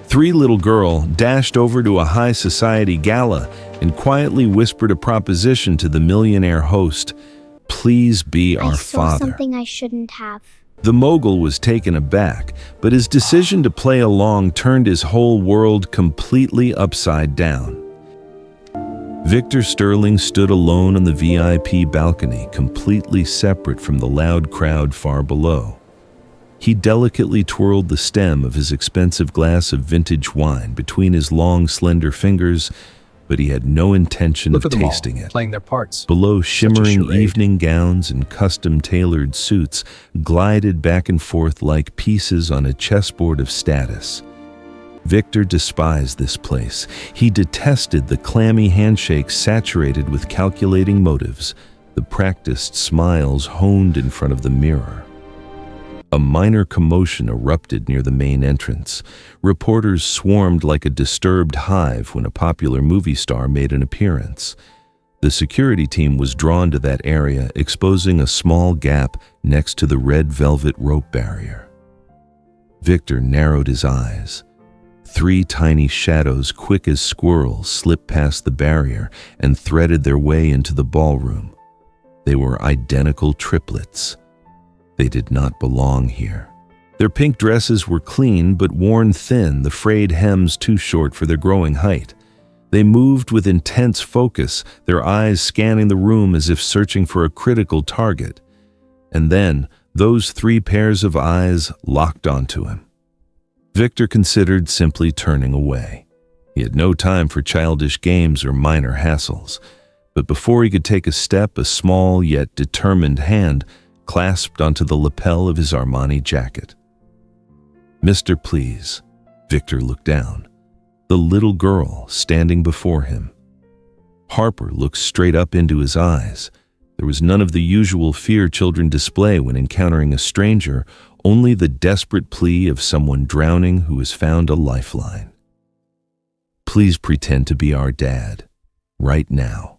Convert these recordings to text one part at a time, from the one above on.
Three little girl dashed over to a high society gala and quietly whispered a proposition to the millionaire host. Please be our father. I saw something I shouldn't have. The mogul was taken aback, but his decision to play along turned his whole world completely upside down. Victor Sterling stood alone on the VIP balcony, completely separate from the loud crowd far below. He delicately twirled the stem of his expensive glass of vintage wine between his long, slender fingers, but he had no intention of tasting it. Playing their parts. Below, shimmering evening gowns and custom-tailored suits glided back and forth like pieces on a chessboard of status. Victor despised this place. He detested the clammy handshakes saturated with calculating motives, the practiced smiles honed in front of the mirror. A minor commotion erupted near the main entrance. Reporters swarmed like a disturbed hive when a popular movie star made an appearance. The security team was drawn to that area, exposing a small gap next to the red velvet rope barrier. Victor narrowed his eyes. Three tiny shadows, quick as squirrels, slipped past the barrier and threaded their way into the ballroom. They were identical triplets. They did not belong here. Their pink dresses were clean but worn thin, the frayed hems too short for their growing height. They moved with intense focus, their eyes scanning the room as if searching for a critical target. And then, those three pairs of eyes locked onto him. Victor considered simply turning away. He had no time for childish games or minor hassles. But before he could take a step, a small yet determined hand clasped onto the lapel of his Armani jacket. "Mr. Please." Victor looked down. The little girl standing before him. Harper looked straight up into his eyes. There was none of the usual fear children display when encountering a stranger, only the desperate plea of someone drowning who has found a lifeline. "Please pretend to be our dad, right now."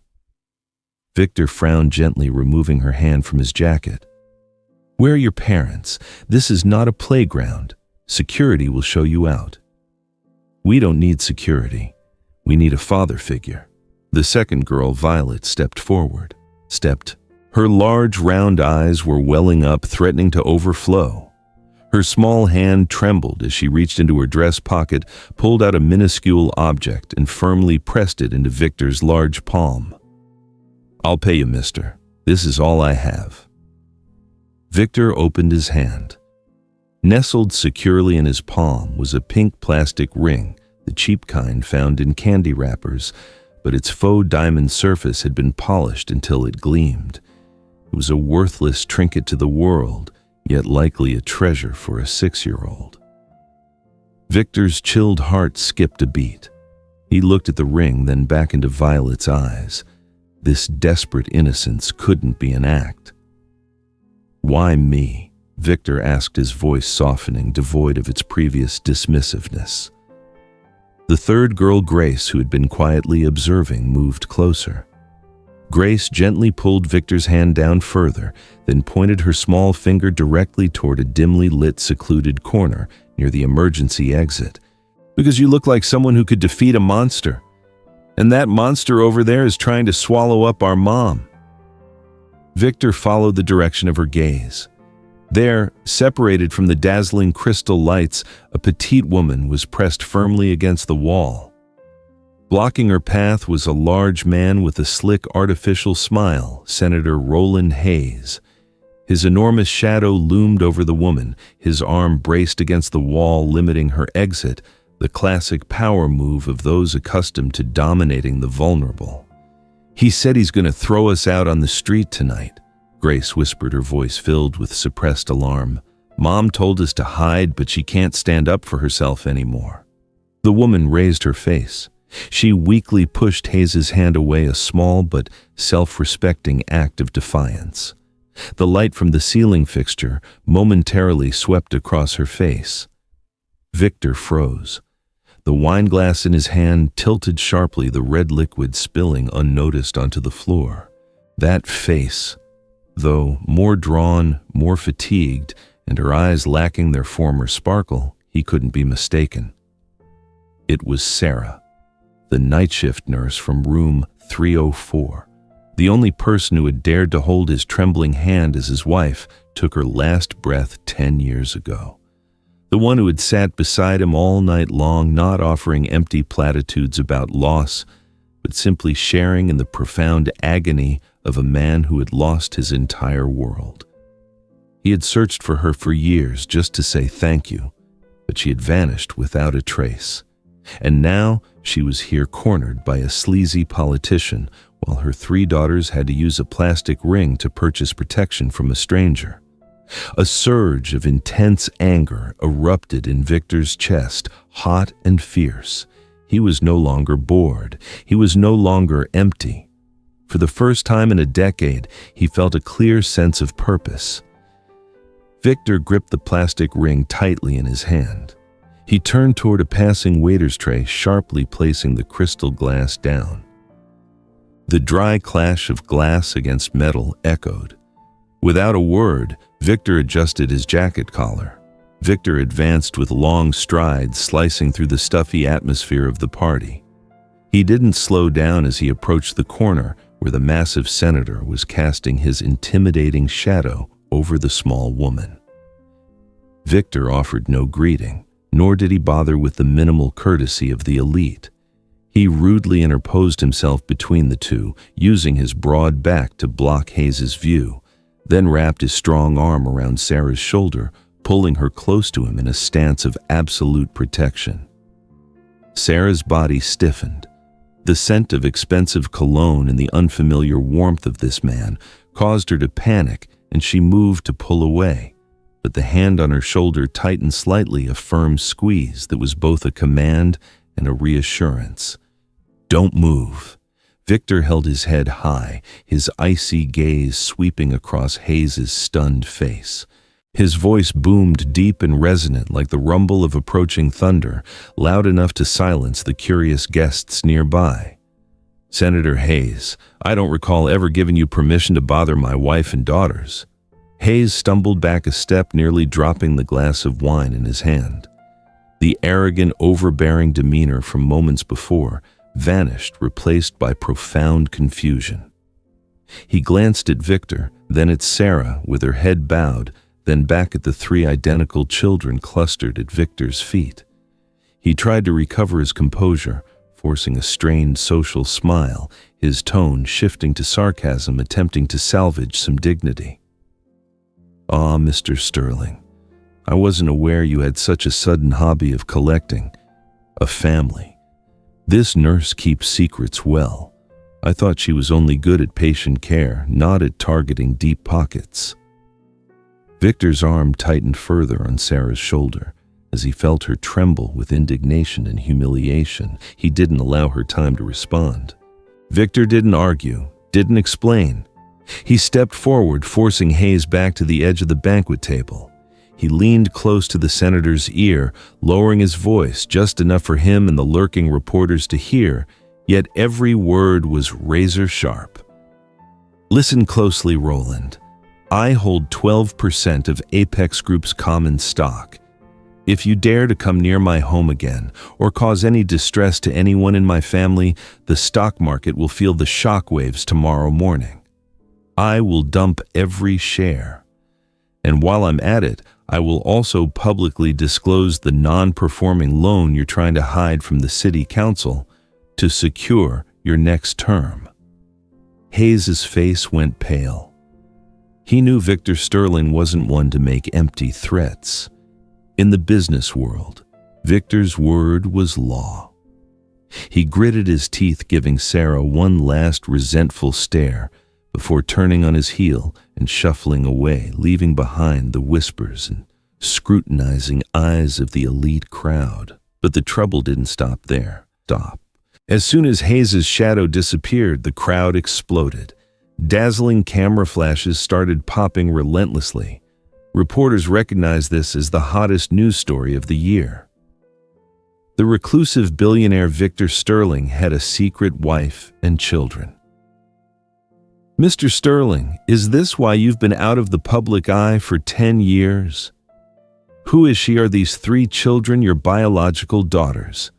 Victor frowned gently, removing her hand from his jacket. "Where are your parents? This is not a playground. Security will show you out." "We don't need security. We need a father figure." The second girl, Violet, stepped forward. Her large, round eyes were welling up, threatening to overflow. Her small hand trembled as she reached into her dress pocket, pulled out a minuscule object, and firmly pressed it into Victor's large palm. "I'll pay you, mister. This is all I have." Victor opened his hand. Nestled securely in his palm was a pink plastic ring, the cheap kind found in candy wrappers, but its faux diamond surface had been polished until it gleamed. It was a worthless trinket to the world, yet likely a treasure for a 6-year-old. Victor's chilled heart skipped a beat. He looked at the ring, then back into Violet's eyes. This desperate innocence couldn't be an act. "Why me?" Victor asked, his voice softening, devoid of its previous dismissiveness. The third girl, Grace, who had been quietly observing, moved closer. Grace gently pulled Victor's hand down further, then pointed her small finger directly toward a dimly lit, secluded corner near the emergency exit. "Because you look like someone who could defeat a monster. And that monster over there is trying to swallow up our mom." Victor followed the direction of her gaze. There, separated from the dazzling crystal lights, a petite woman was pressed firmly against the wall. Blocking her path was a large man with a slick, artificial smile, Senator Roland Hayes. His enormous shadow loomed over the woman, his arm braced against the wall, limiting her exit, the classic power move of those accustomed to dominating the vulnerable. "He said he's going to throw us out on the street tonight," Grace whispered, her voice filled with suppressed alarm. "Mom told us to hide, but she can't stand up for herself anymore." The woman raised her face. She weakly pushed Hayes' hand away, a small but self-respecting act of defiance. The light from the ceiling fixture momentarily swept across her face. Victor froze. The wineglass in his hand tilted sharply, the red liquid spilling unnoticed onto the floor. That face, though more drawn, more fatigued, and her eyes lacking their former sparkle, he couldn't be mistaken. It was Sarah, the night shift nurse from room 304. The only person who had dared to hold his trembling hand as his wife took her last breath 10 years ago. The one who had sat beside him all night long, not offering empty platitudes about loss, but simply sharing in the profound agony of a man who had lost his entire world. He had searched for her for years just to say thank you, but she had vanished without a trace. And now she was here cornered by a sleazy politician, while her 3 daughters had to use a plastic ring to purchase protection from a stranger. A surge of intense anger erupted in Victor's chest, hot and fierce. He was no longer bored. He was no longer empty. For the first time in a decade, he felt a clear sense of purpose. Victor gripped the plastic ring tightly in his hand. He turned toward a passing waiter's tray, sharply placing the crystal glass down. The dry clash of glass against metal echoed. Without a word, Victor adjusted his jacket collar. Victor advanced with long strides, slicing through the stuffy atmosphere of the party. He didn't slow down as he approached the corner where the massive senator was casting his intimidating shadow over the small woman. Victor offered no greeting, nor did he bother with the minimal courtesy of the elite. He rudely interposed himself between the two, using his broad back to block Hayes's view, then wrapped his strong arm around Sarah's shoulder, pulling her close to him in a stance of absolute protection. Sarah's body stiffened. The scent of expensive cologne and the unfamiliar warmth of this man caused her to panic, and she moved to pull away. But the hand on her shoulder tightened slightly, a firm squeeze that was both a command and a reassurance. "Don't move." Victor held his head high, his icy gaze sweeping across Hayes's stunned face. His voice boomed deep and resonant like the rumble of approaching thunder, loud enough to silence the curious guests nearby. "Senator Hayes, I don't recall ever giving you permission to bother my wife and daughters." Hayes stumbled back a step, nearly dropping the glass of wine in his hand. The arrogant, overbearing demeanor from moments before vanished, replaced by profound confusion. He glanced at Victor, then at Sarah with her head bowed, then back at the 3 identical children clustered at Victor's feet. He tried to recover his composure, forcing a strained social smile, his tone shifting to sarcasm, attempting to salvage some dignity. "Ah, Mr. Sterling, I wasn't aware you had such a sudden hobby of collecting. A family. This nurse keeps secrets well. I thought she was only good at patient care, not at targeting deep pockets." Victor's arm tightened further on Sarah's shoulder. As he felt her tremble with indignation and humiliation, he didn't allow her time to respond. Victor didn't argue, didn't explain. He stepped forward, forcing Hayes back to the edge of the banquet table. He leaned close to the senator's ear, lowering his voice just enough for him and the lurking reporters to hear, yet every word was razor sharp. "Listen closely, Roland. I hold 12% of Apex Group's common stock. If you dare to come near my home again or cause any distress to anyone in my family, the stock market will feel the shockwaves tomorrow morning. I will dump every share. And while I'm at it, I will also publicly disclose the non-performing loan you're trying to hide from the city council to secure your next term." Hayes's face went pale. He knew Victor Sterling wasn't one to make empty threats. In the business world, Victor's word was law. He gritted his teeth, giving Sarah one last resentful stare before turning on his heel and shuffling away, leaving behind the whispers and scrutinizing eyes of the elite crowd. But the trouble didn't stop there. As soon as Hayes's shadow disappeared, the crowd exploded. Dazzling camera flashes started popping relentlessly. Reporters recognized this as the hottest news story of the year. The reclusive billionaire Victor Sterling had a secret wife and children. "Mr. Sterling, is this why you've been out of the public eye for 10 years? Who is she? Are these 3 children your biological daughters?"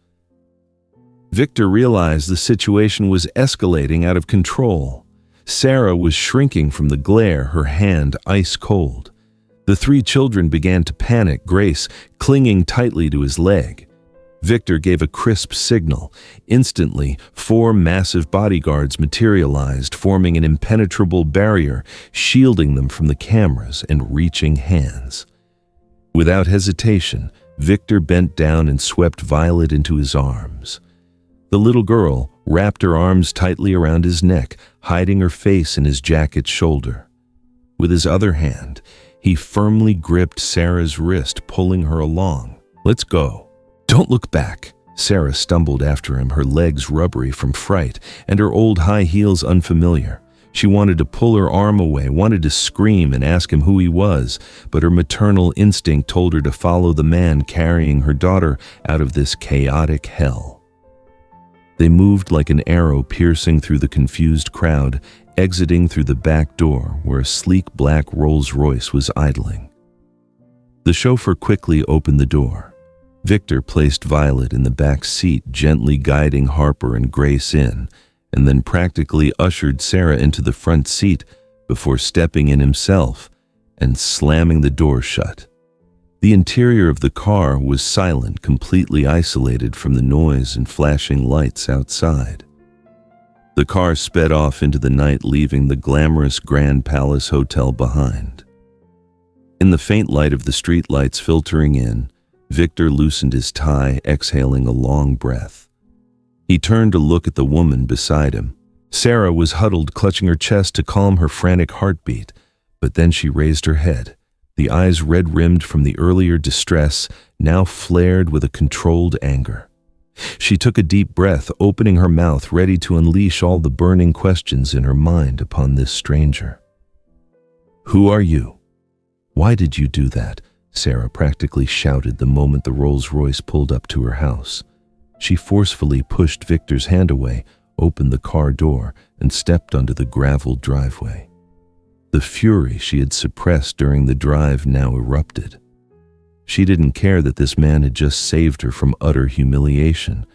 Victor realized the situation was escalating out of control. Sarah was shrinking from the glare, her hand ice cold. The three children began to panic, Grace clinging tightly to his leg. Victor gave a crisp signal. Instantly, 4 massive bodyguards materialized, forming an impenetrable barrier, shielding them from the cameras and reaching hands. Without hesitation, Victor bent down and swept Violet into his arms. The little girl wrapped her arms tightly around his neck, hiding her face in his jacket's shoulder. With his other hand, he firmly gripped Sarah's wrist, pulling her along. "Let's go." "Don't look back." Sarah stumbled after him, her legs rubbery from fright and her old high heels unfamiliar. She wanted to pull her arm away, wanted to scream and ask him who he was, but her maternal instinct told her to follow the man carrying her daughter out of this chaotic hell. They moved like an arrow piercing through the confused crowd, exiting through the back door where a sleek black Rolls-Royce was idling. The chauffeur quickly opened the door. Victor placed Violet in the back seat, gently guiding Harper and Grace in, and then practically ushered Sarah into the front seat before stepping in himself and slamming the door shut. The interior of the car was silent, completely isolated from the noise and flashing lights outside. The car sped off into the night, leaving the glamorous Grand Palace Hotel behind. In the faint light of the streetlights filtering in, Victor loosened his tie, exhaling a long breath. He turned to look at the woman beside him. Sarah was huddled, clutching her chest to calm her frantic heartbeat, but then she raised her head. The eyes, red-rimmed from the earlier distress, now flared with a controlled anger. She took a deep breath, opening her mouth, ready to unleash all the burning questions in her mind upon this stranger. "Who are you? Why did you do that?" Sarah practically shouted the moment the Rolls-Royce pulled up to her house. She forcefully pushed Victor's hand away, opened the car door, and stepped onto the graveled driveway. The fury she had suppressed during the drive now erupted. She didn't care that this man had just saved her from utter humiliation.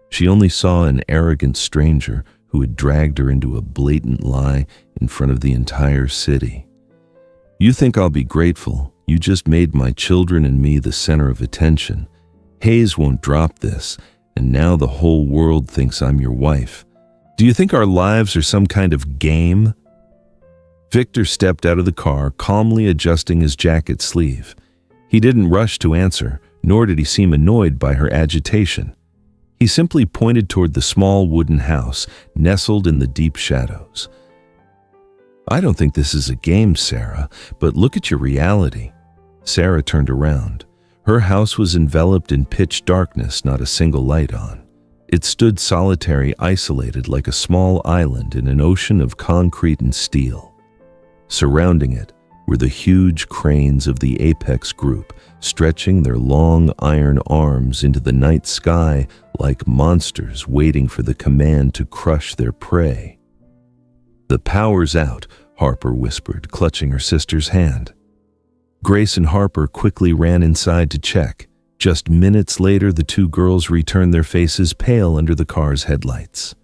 She only saw an arrogant stranger who had dragged her into a blatant lie in front of the entire city. "You think I'll be grateful? You just made my children and me the center of attention. Hayes won't drop this, and now the whole world thinks I'm your wife. Do you think our lives are some kind of game?" Victor stepped out of the car, calmly adjusting his jacket sleeve. He didn't rush to answer, nor did he seem annoyed by her agitation. He simply pointed toward the small wooden house, nestled in the deep shadows. "I don't think this is a game, Sarah, but look at your reality." Sarah turned around. Her house was enveloped in pitch darkness, not a single light on. It stood solitary, isolated like a small island in an ocean of concrete and steel. Surrounding it were the huge cranes of the Apex Group, stretching their long iron arms into the night sky like monsters waiting for the command to crush their prey. "The power's out," Harper whispered, clutching her sister's hand. Grace and Harper quickly ran inside to check. Just minutes later, the two girls returned, their faces pale under the car's headlights.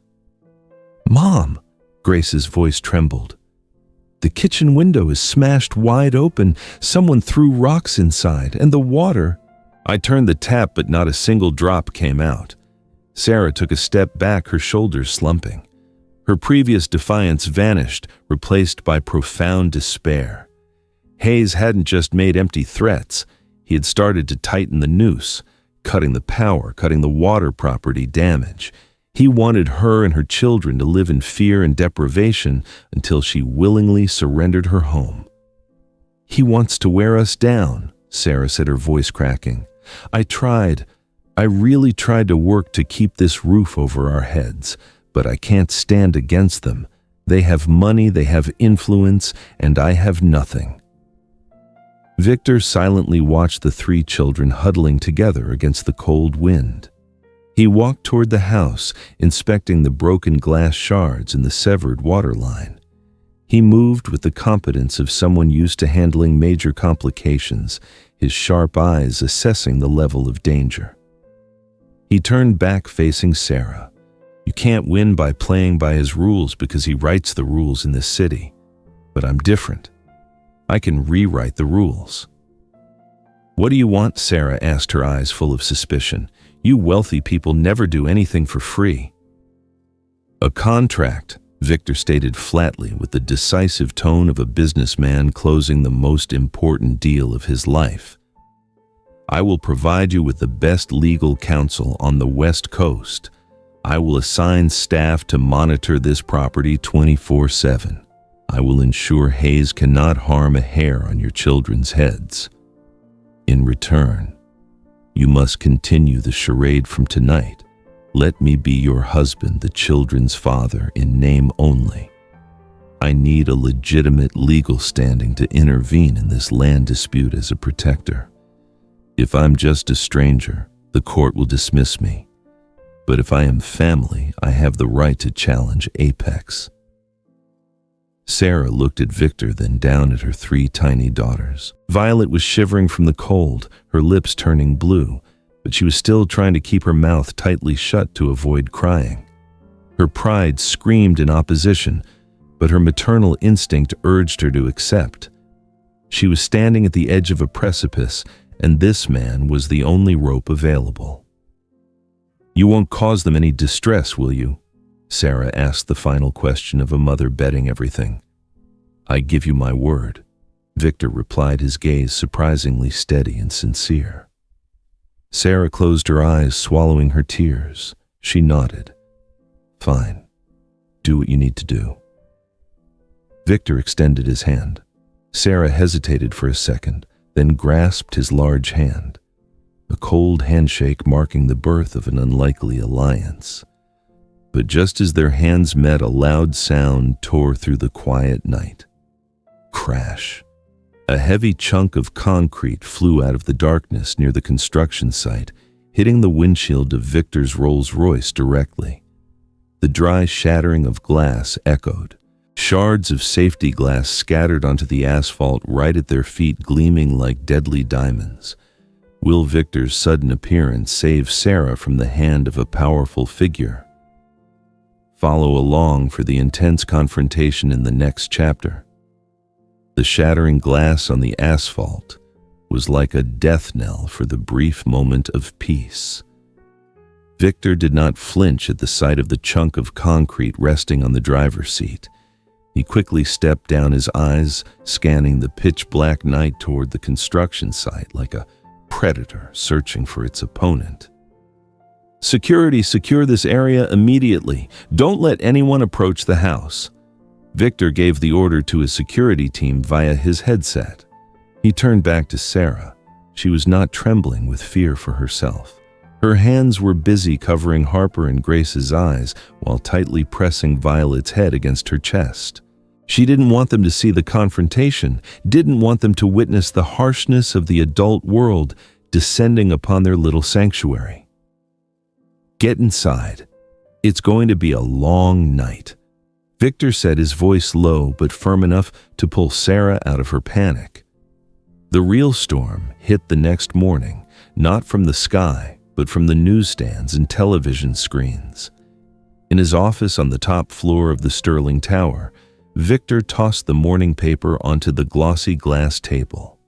"Mom!" Grace's voice trembled. "The kitchen window is smashed wide open. Someone threw rocks inside, and the water—" I turned the tap, but not a single drop came out. Sarah took a step back, her shoulders slumping. Her previous defiance vanished, replaced by profound despair. Hayes hadn't just made empty threats. He had started to tighten the noose, cutting the power, cutting the water property damage. He wanted her and her children to live in fear and deprivation until she willingly surrendered her home. "He wants to wear us down," Sarah said, her voice cracking. I really tried to work to keep this roof over our heads, but I can't stand against them. They have money, they have influence, and I have nothing." Victor silently watched the three children huddling together against the cold wind. He walked toward the house, inspecting the broken glass shards and the severed water line. He moved with the competence of someone used to handling major complications, his sharp eyes assessing the level of danger. He turned back facing Sarah. You can't win by playing by his rules because he writes the rules in this city. But I'm different. I can rewrite the rules. What do you want? Sarah asked, her eyes full of suspicion. You wealthy people never do anything for free. A contract, Victor stated flatly with the decisive tone of a businessman closing the most important deal of his life. I will provide you with the best legal counsel on the West Coast. I will assign staff to monitor this property 24/7. I will ensure Hayes cannot harm a hair on your children's heads. In return, you must continue the charade from tonight. Let me be your husband, the children's father, in name only. I need a legitimate legal standing to intervene in this land dispute as a protector. If I'm just a stranger, the court will dismiss me. But if I am family, I have the right to challenge Apex. Sarah looked at Victor, then down at her 3 tiny daughters. Violet was shivering from the cold, her lips turning blue, but she was still trying to keep her mouth tightly shut to avoid crying. Her pride screamed in opposition, but her maternal instinct urged her to accept. She was standing at the edge of a precipice, and this man was the only rope available. You won't cause them any distress, will you? Sarah asked the final question of a mother betting everything. I give you my word, Victor replied, his gaze surprisingly steady and sincere. Sarah closed her eyes, swallowing her tears. She nodded. Fine. Do what you need to do. Victor extended his hand. Sarah hesitated for a second, then grasped his large hand, a cold handshake marking the birth of an unlikely alliance. But just as their hands met, a loud sound tore through the quiet night. Crash. A heavy chunk of concrete flew out of the darkness near the construction site, hitting the windshield of Victor's Rolls-Royce directly. The dry shattering of glass echoed. Shards of safety glass scattered onto the asphalt right at their feet, gleaming like deadly diamonds. Will Victor's sudden appearance save Sarah from the hand of a powerful figure? Follow along for the intense confrontation in the next chapter. The shattering glass on the asphalt was like a death knell for the brief moment of peace. Victor did not flinch at the sight of the chunk of concrete resting on the driver's seat. He quickly stepped down, his eyes scanning the pitch-black night toward the construction site like a predator searching for its opponent. Security, secure this area immediately. Don't let anyone approach the house. Victor gave the order to his security team via his headset. He turned back to Sarah. She was not trembling with fear for herself. Her hands were busy covering Harper and Grace's eyes while tightly pressing Violet's head against her chest. She didn't want them to see the confrontation, didn't want them to witness the harshness of the adult world descending upon their little sanctuary. Get inside. It's going to be a long night, Victor said, his voice low but firm enough to pull Sarah out of her panic. The real storm hit the next morning, not from the sky, but from the newsstands and television screens. In his office on the top floor of the Sterling Tower, Victor tossed the morning paper onto the glossy glass table.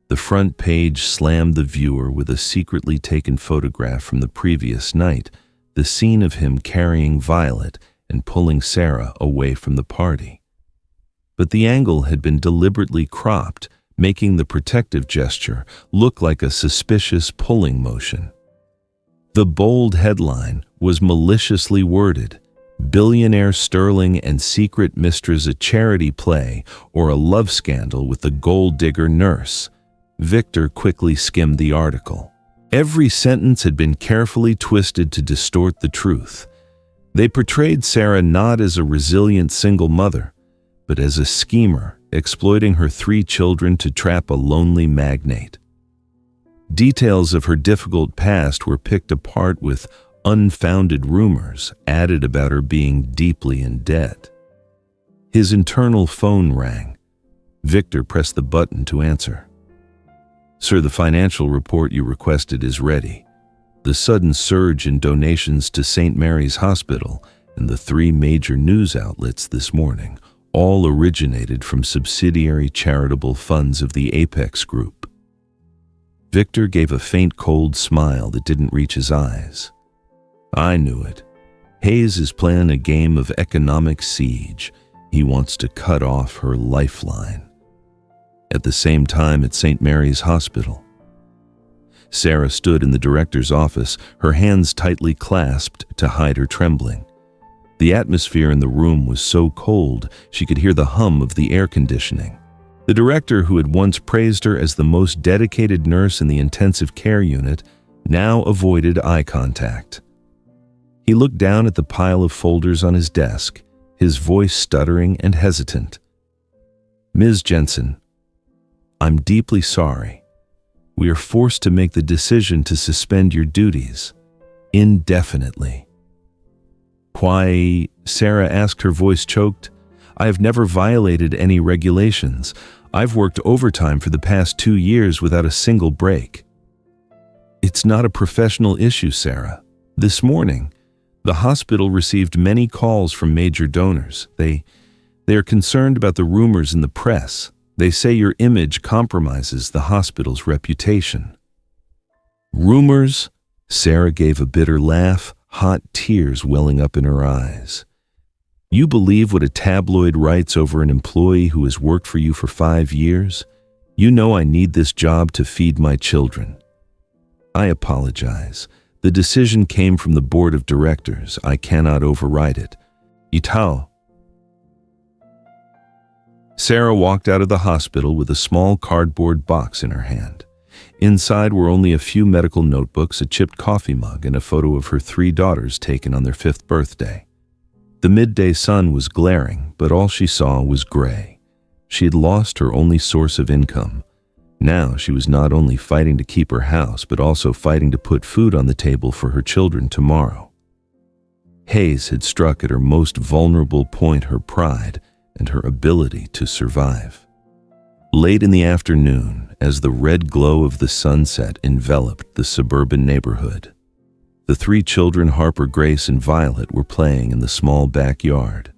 The front page slammed the viewer with a secretly taken photograph from the previous night, the scene of him carrying Violet and pulling Sarah away from the party. But the angle had been deliberately cropped, making the protective gesture look like a suspicious pulling motion. The bold headline was maliciously worded, "Billionaire Sterling and Secret Mistress, a charity play or a love scandal with the gold digger nurse." Victor quickly skimmed the article. Every sentence had been carefully twisted to distort the truth. They portrayed Sarah not as a resilient single mother, but as a schemer exploiting her 3 children to trap a lonely magnate. Details of her difficult past were picked apart, with unfounded rumors added about her being deeply in debt. His internal phone rang. Victor pressed the button to answer. "Sir, the financial report you requested is ready. The sudden surge in donations to St. Mary's Hospital and the 3 major news outlets this morning all originated from subsidiary charitable funds of the Apex Group. Victor gave a faint cold smile that didn't reach his eyes. I knew it. Hayes is playing a game of economic siege. He wants to cut off her lifeline. At the same time at St. Mary's Hospital, Sarah stood in the director's office, her hands tightly clasped to hide her trembling. The atmosphere in the room was so cold she could hear the hum of the air conditioning. The director, who had once praised her as the most dedicated nurse in the intensive care unit, now avoided eye contact. He looked down at the pile of folders on his desk, his voice stuttering and hesitant. Ms. Jensen, I'm deeply sorry. We are forced to make the decision to suspend your duties indefinitely. Why? Sarah asked, her voice choked. I have never violated any regulations. I've worked overtime for the past 2 years without a single break. It's not a professional issue, Sarah. This morning, the hospital received many calls from major donors. They are concerned about the rumors in the press. They say your image compromises the hospital's reputation. Rumors? Sarah gave a bitter laugh, hot tears welling up in her eyes. You believe what a tabloid writes over an employee who has worked for you for 5 years? You know I need this job to feed my children. I apologize. The decision came from the board of directors. I cannot override it. Itao. Sarah walked out of the hospital with a small cardboard box in her hand. Inside were only a few medical notebooks, a chipped coffee mug, and a photo of her 3 daughters taken on their 5th birthday. The midday sun was glaring, but all she saw was gray. She had lost her only source of income. Now she was not only fighting to keep her house, but also fighting to put food on the table for her children tomorrow. Hayes had struck at her most vulnerable point, her pride and her ability to survive. Late in the afternoon, as the red glow of the sunset enveloped the suburban neighborhood, the 3 children, Harper, Grace, and Violet, were playing in the small backyard.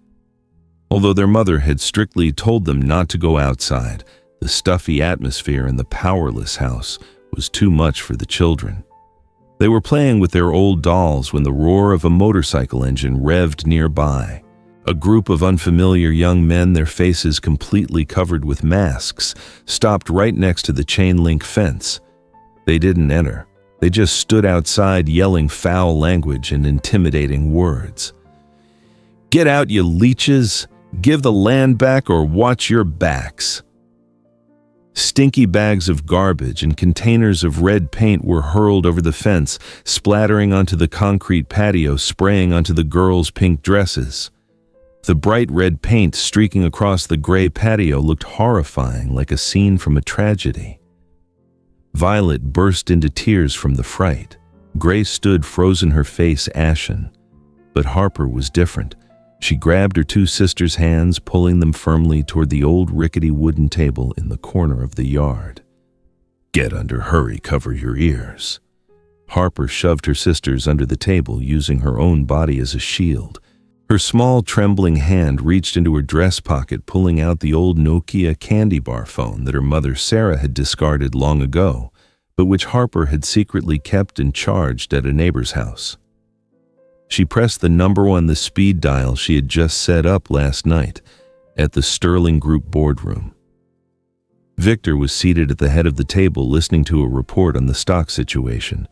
Although their mother had strictly told them not to go outside, the stuffy atmosphere in the powerless house was too much for the children. They were playing with their old dolls when the roar of a motorcycle engine revved nearby. A group of unfamiliar young men, their faces completely covered with masks, stopped right next to the chain-link fence. They didn't enter. They just stood outside yelling foul language and intimidating words. Get out, you leeches! Give the land back or watch your backs! Stinky bags of garbage and containers of red paint were hurled over the fence, splattering onto the concrete patio, spraying onto the girls' pink dresses. The bright red paint streaking across the gray patio looked horrifying, like a scene from a tragedy. Violet burst into tears from the fright. Grace stood frozen, her face ashen. But Harper was different. She grabbed her 2 sisters' hands, pulling them firmly toward the old rickety wooden table in the corner of the yard. Get under, hurry, cover your ears. Harper shoved her sisters under the table, using her own body as a shield. Her small, trembling hand reached into her dress pocket, pulling out the old Nokia candy bar phone that her mother Sarah had discarded long ago, but which Harper had secretly kept and charged at a neighbor's house. She pressed the number on the speed dial she had just set up last night at the Sterling Group boardroom. Victor was seated at the head of the table, listening to a report on the stock situation.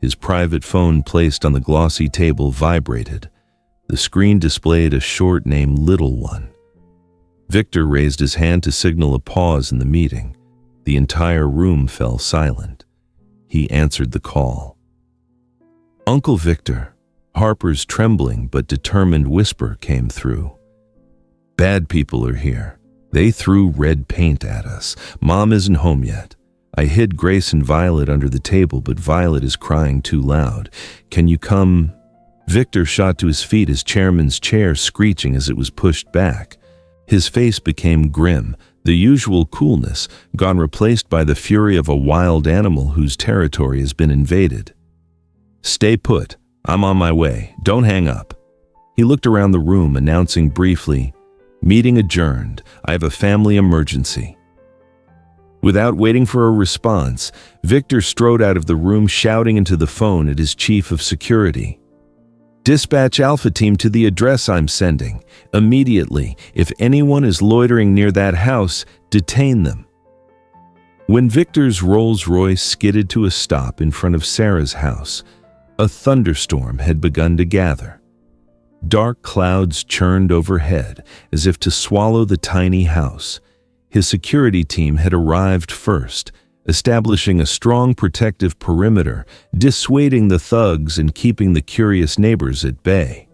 His private phone, placed on the glossy table, vibrated. The screen displayed a short name, Little One. Victor raised his hand to signal a pause in the meeting. The entire room fell silent. He answered the call. Uncle Victor. Harper's trembling but determined whisper came through. Bad people are here. They threw red paint at us. Mom isn't home yet. I hid Grace and Violet under the table, but Violet is crying too loud. Can you come? Victor shot to his feet, his chairman's chair screeching as it was pushed back. His face became grim, the usual coolness gone, replaced by the fury of a wild animal whose territory has been invaded. "Stay put. I'm on my way. Don't hang up." He looked around the room, announcing briefly, "Meeting adjourned. I have a family emergency." Without waiting for a response, Victor strode out of the room, shouting into the phone at his chief of security. "Dispatch Alpha Team to the address I'm sending. Immediately. If anyone is loitering near that house, detain them." When Victor's Rolls-Royce skidded to a stop in front of Sarah's house, a thunderstorm had begun to gather. Dark clouds churned overhead as if to swallow the tiny house. His security team had arrived first, establishing a strong protective perimeter, dissuading the thugs and keeping the curious neighbors at bay.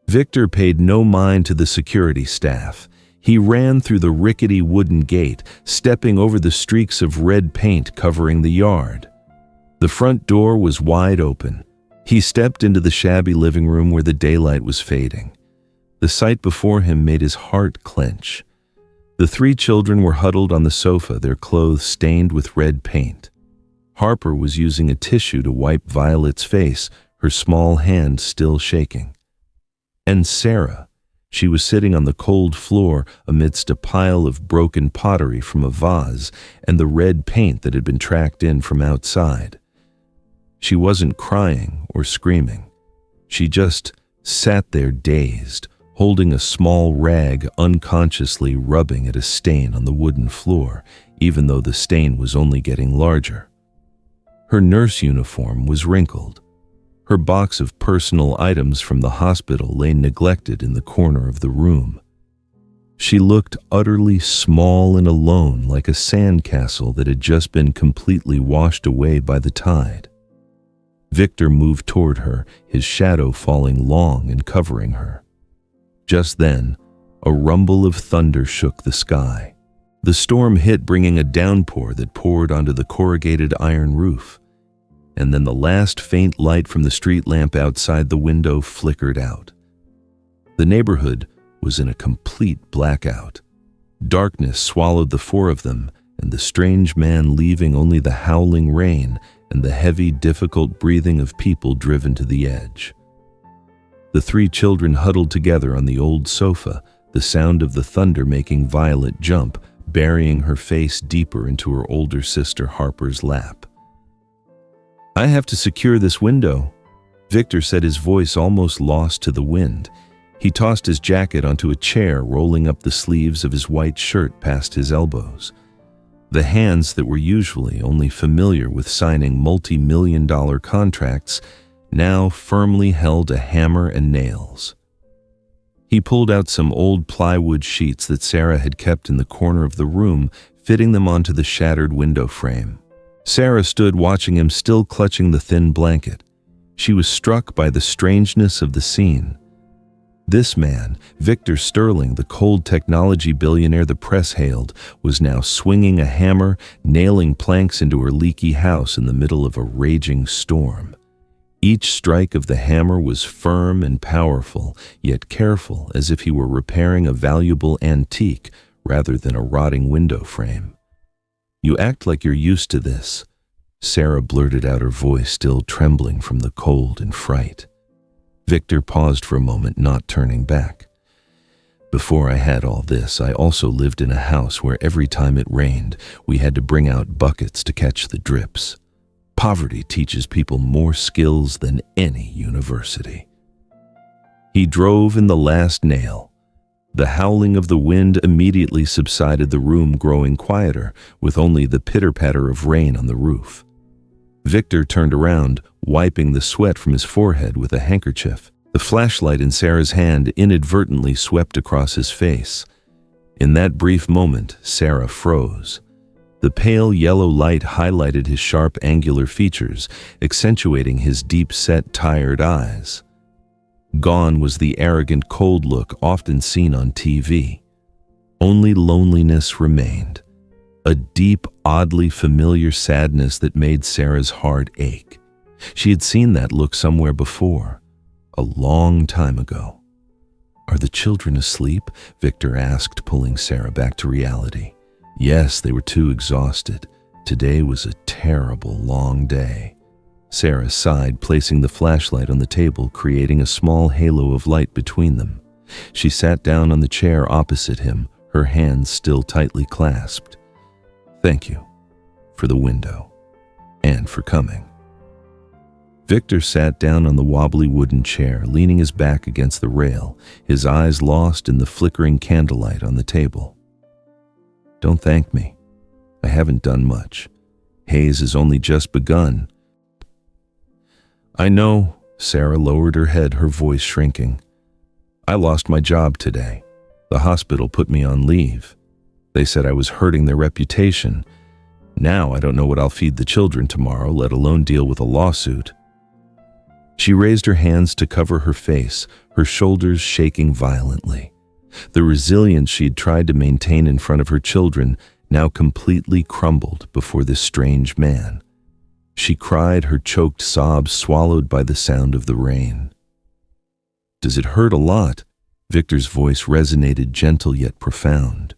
Victor paid no mind to the security staff. He ran through the rickety wooden gate, stepping over the streaks of red paint covering the yard. The front door was wide open. He stepped into the shabby living room where the daylight was fading. The sight before him made his heart clench. The 3 children were huddled on the sofa, their clothes stained with red paint. Harper was using a tissue to wipe Violet's face, her small hand still shaking. And Sarah, she was sitting on the cold floor amidst a pile of broken pottery from a vase and the red paint that had been tracked in from outside. She wasn't crying or screaming. She just sat there dazed, holding a small rag, unconsciously rubbing at a stain on the wooden floor, even though the stain was only getting larger. Her nurse uniform was wrinkled. Her box of personal items from the hospital lay neglected in the corner of the room. She looked utterly small and alone, like a sandcastle that had just been completely washed away by the tide. Victor moved toward her, his shadow falling long and covering her. Just then, a rumble of thunder shook the sky. The storm hit, bringing a downpour that poured onto the corrugated iron roof. And then the last faint light from the street lamp outside the window flickered out. The neighborhood was in a complete blackout. Darkness swallowed the 4 of them, and the strange man leaving only the howling rain and the heavy, difficult breathing of people driven to the edge. The 3 children huddled together on the old sofa, the sound of the thunder making Violet jump, burying her face deeper into her older sister Harper's lap. "I have to secure this window," Victor said, his voice almost lost to the wind. He tossed his jacket onto a chair, rolling up the sleeves of his white shirt past his elbows. The hands that were usually only familiar with signing multi-million-dollar contracts now firmly held a hammer and nails. He pulled out some old plywood sheets that Sarah had kept in the corner of the room, fitting them onto the shattered window frame. Sarah stood watching him, still clutching the thin blanket. She was struck by the strangeness of the scene. This man, Victor Sterling, the cold technology billionaire the press hailed, was now swinging a hammer, nailing planks into her leaky house in the middle of a raging storm. Each strike of the hammer was firm and powerful, yet careful, as if he were repairing a valuable antique rather than a rotting window frame. "You act like you're used to this," Sarah blurted out, her voice still trembling from the cold and fright. Victor paused for a moment, not turning back. "Before I had all this, I also lived in a house where every time it rained, we had to bring out buckets to catch the drips. Poverty teaches people more skills than any university." He drove in the last nail. The howling of the wind immediately subsided, the room growing quieter, with only the pitter-patter of rain on the roof. Victor turned around, wiping the sweat from his forehead with a handkerchief. The flashlight in Sarah's hand inadvertently swept across his face. In that brief moment, Sarah froze. The pale yellow light highlighted his sharp, angular features, accentuating his deep-set, tired eyes. Gone was the arrogant, cold look often seen on TV. Only loneliness remained, a deep, oddly familiar sadness that made Sarah's heart ache. She had seen that look somewhere before, a long time ago. "Are the children asleep?" Victor asked, pulling Sarah back to reality. Yes, they were too exhausted. Today was a terrible, long day. Sarah sighed, placing the flashlight on the table, creating a small halo of light between them. She sat down on the chair opposite him, her hands still tightly clasped. "Thank you for the window and for coming." Victor sat down on the wobbly wooden chair, leaning his back against the rail, his eyes lost in the flickering candlelight on the table. "Don't thank me. I haven't done much. Hayes has only just begun." "I know," Sarah lowered her head, her voice shrinking. "I lost my job today. The hospital put me on leave. They said I was hurting their reputation. Now I don't know what I'll feed the children tomorrow, let alone deal with a lawsuit." She raised her hands to cover her face, her shoulders shaking violently. The resilience she'd tried to maintain in front of her children now completely crumbled before this strange man. She cried, her choked sobs swallowed by the sound of the rain. "Does it hurt a lot?" Victor's voice resonated, gentle yet profound.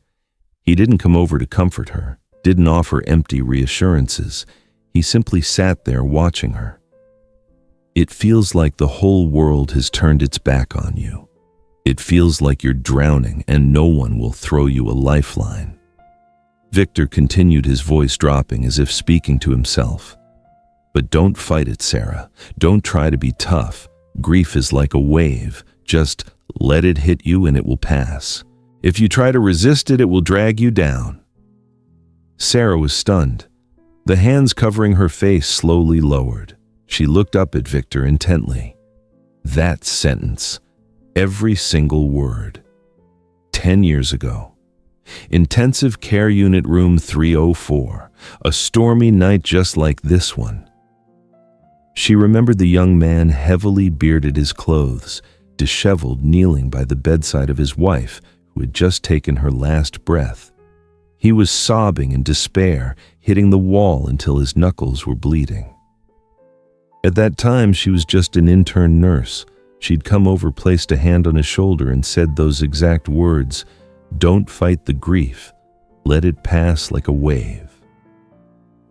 He didn't come over to comfort her, didn't offer empty reassurances. He simply sat there watching her. "It feels like the whole world has turned its back on you. It feels like you're drowning and no one will throw you a lifeline." Victor continued, his voice dropping as if speaking to himself. "But don't fight it, Sarah. Don't try to be tough. Grief is like a wave. Just let it hit you and it will pass. If you try to resist it, it will drag you down." Sarah was stunned. The hands covering her face slowly lowered. She looked up at Victor intently. That sentence, every single word. 10 years ago. Intensive Care Unit Room 304, a stormy night just like this one. She remembered the young man, heavily bearded, his clothes, disheveled, kneeling by the bedside of his wife, who had just taken her last breath. He was sobbing in despair, hitting the wall until his knuckles were bleeding. At that time, she was just an intern nurse. She'd come over, placed a hand on his shoulder, and said those exact words, "Don't fight the grief. Let it pass like a wave."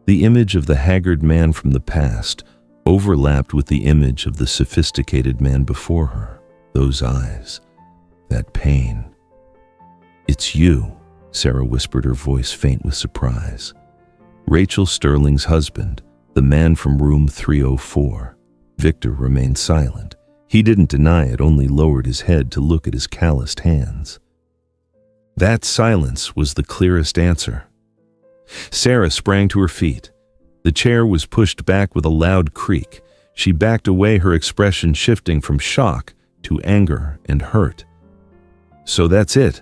The image of the haggard man from the past overlapped with the image of the sophisticated man before her. Those eyes, that pain. "It's you," Sarah whispered, her voice faint with surprise. "Rachel Sterling's husband, the man from room 304. Victor remained silent. He didn't deny it, only lowered his head to look at his calloused hands. That silence was the clearest answer. Sarah sprang to her feet. The chair was pushed back with a loud creak. She backed away, her expression shifting from shock to anger and hurt. "So that's it.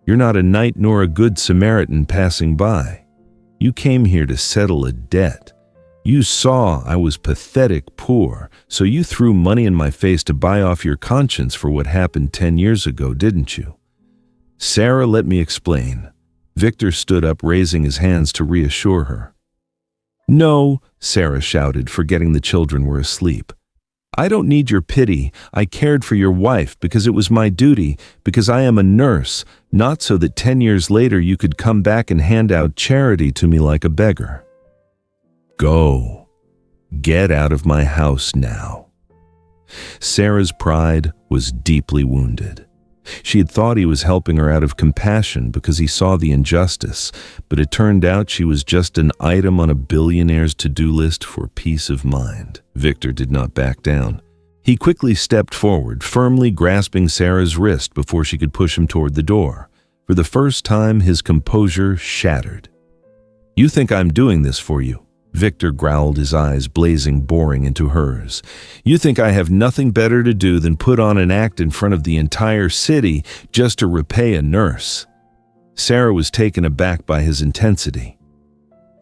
You're not a knight nor a good Samaritan passing by. You came here to settle a debt. You saw I was pathetic poor, so you threw money in my face to buy off your conscience for what happened 10 years ago, didn't you?" "Sarah, let me explain." Victor stood up, raising his hands to reassure her. "No," Sarah shouted, forgetting the children were asleep. "I don't need your pity. I cared for your wife because it was my duty, because I am a nurse, not so that 10 years later you could come back and hand out charity to me like a beggar. Go. Get out of my house now." Sarah's pride was deeply wounded. She had thought he was helping her out of compassion because he saw the injustice, but it turned out she was just an item on a billionaire's to-do list for peace of mind. Victor did not back down. He quickly stepped forward, firmly grasping Sarah's wrist before she could push him toward the door. For the first time, his composure shattered. "You think I'm doing this for you?" Victor growled, his eyes blazing, boring into hers. "You think I have nothing better to do than put on an act in front of the entire city just to repay a nurse?" Sarah was taken aback by his intensity.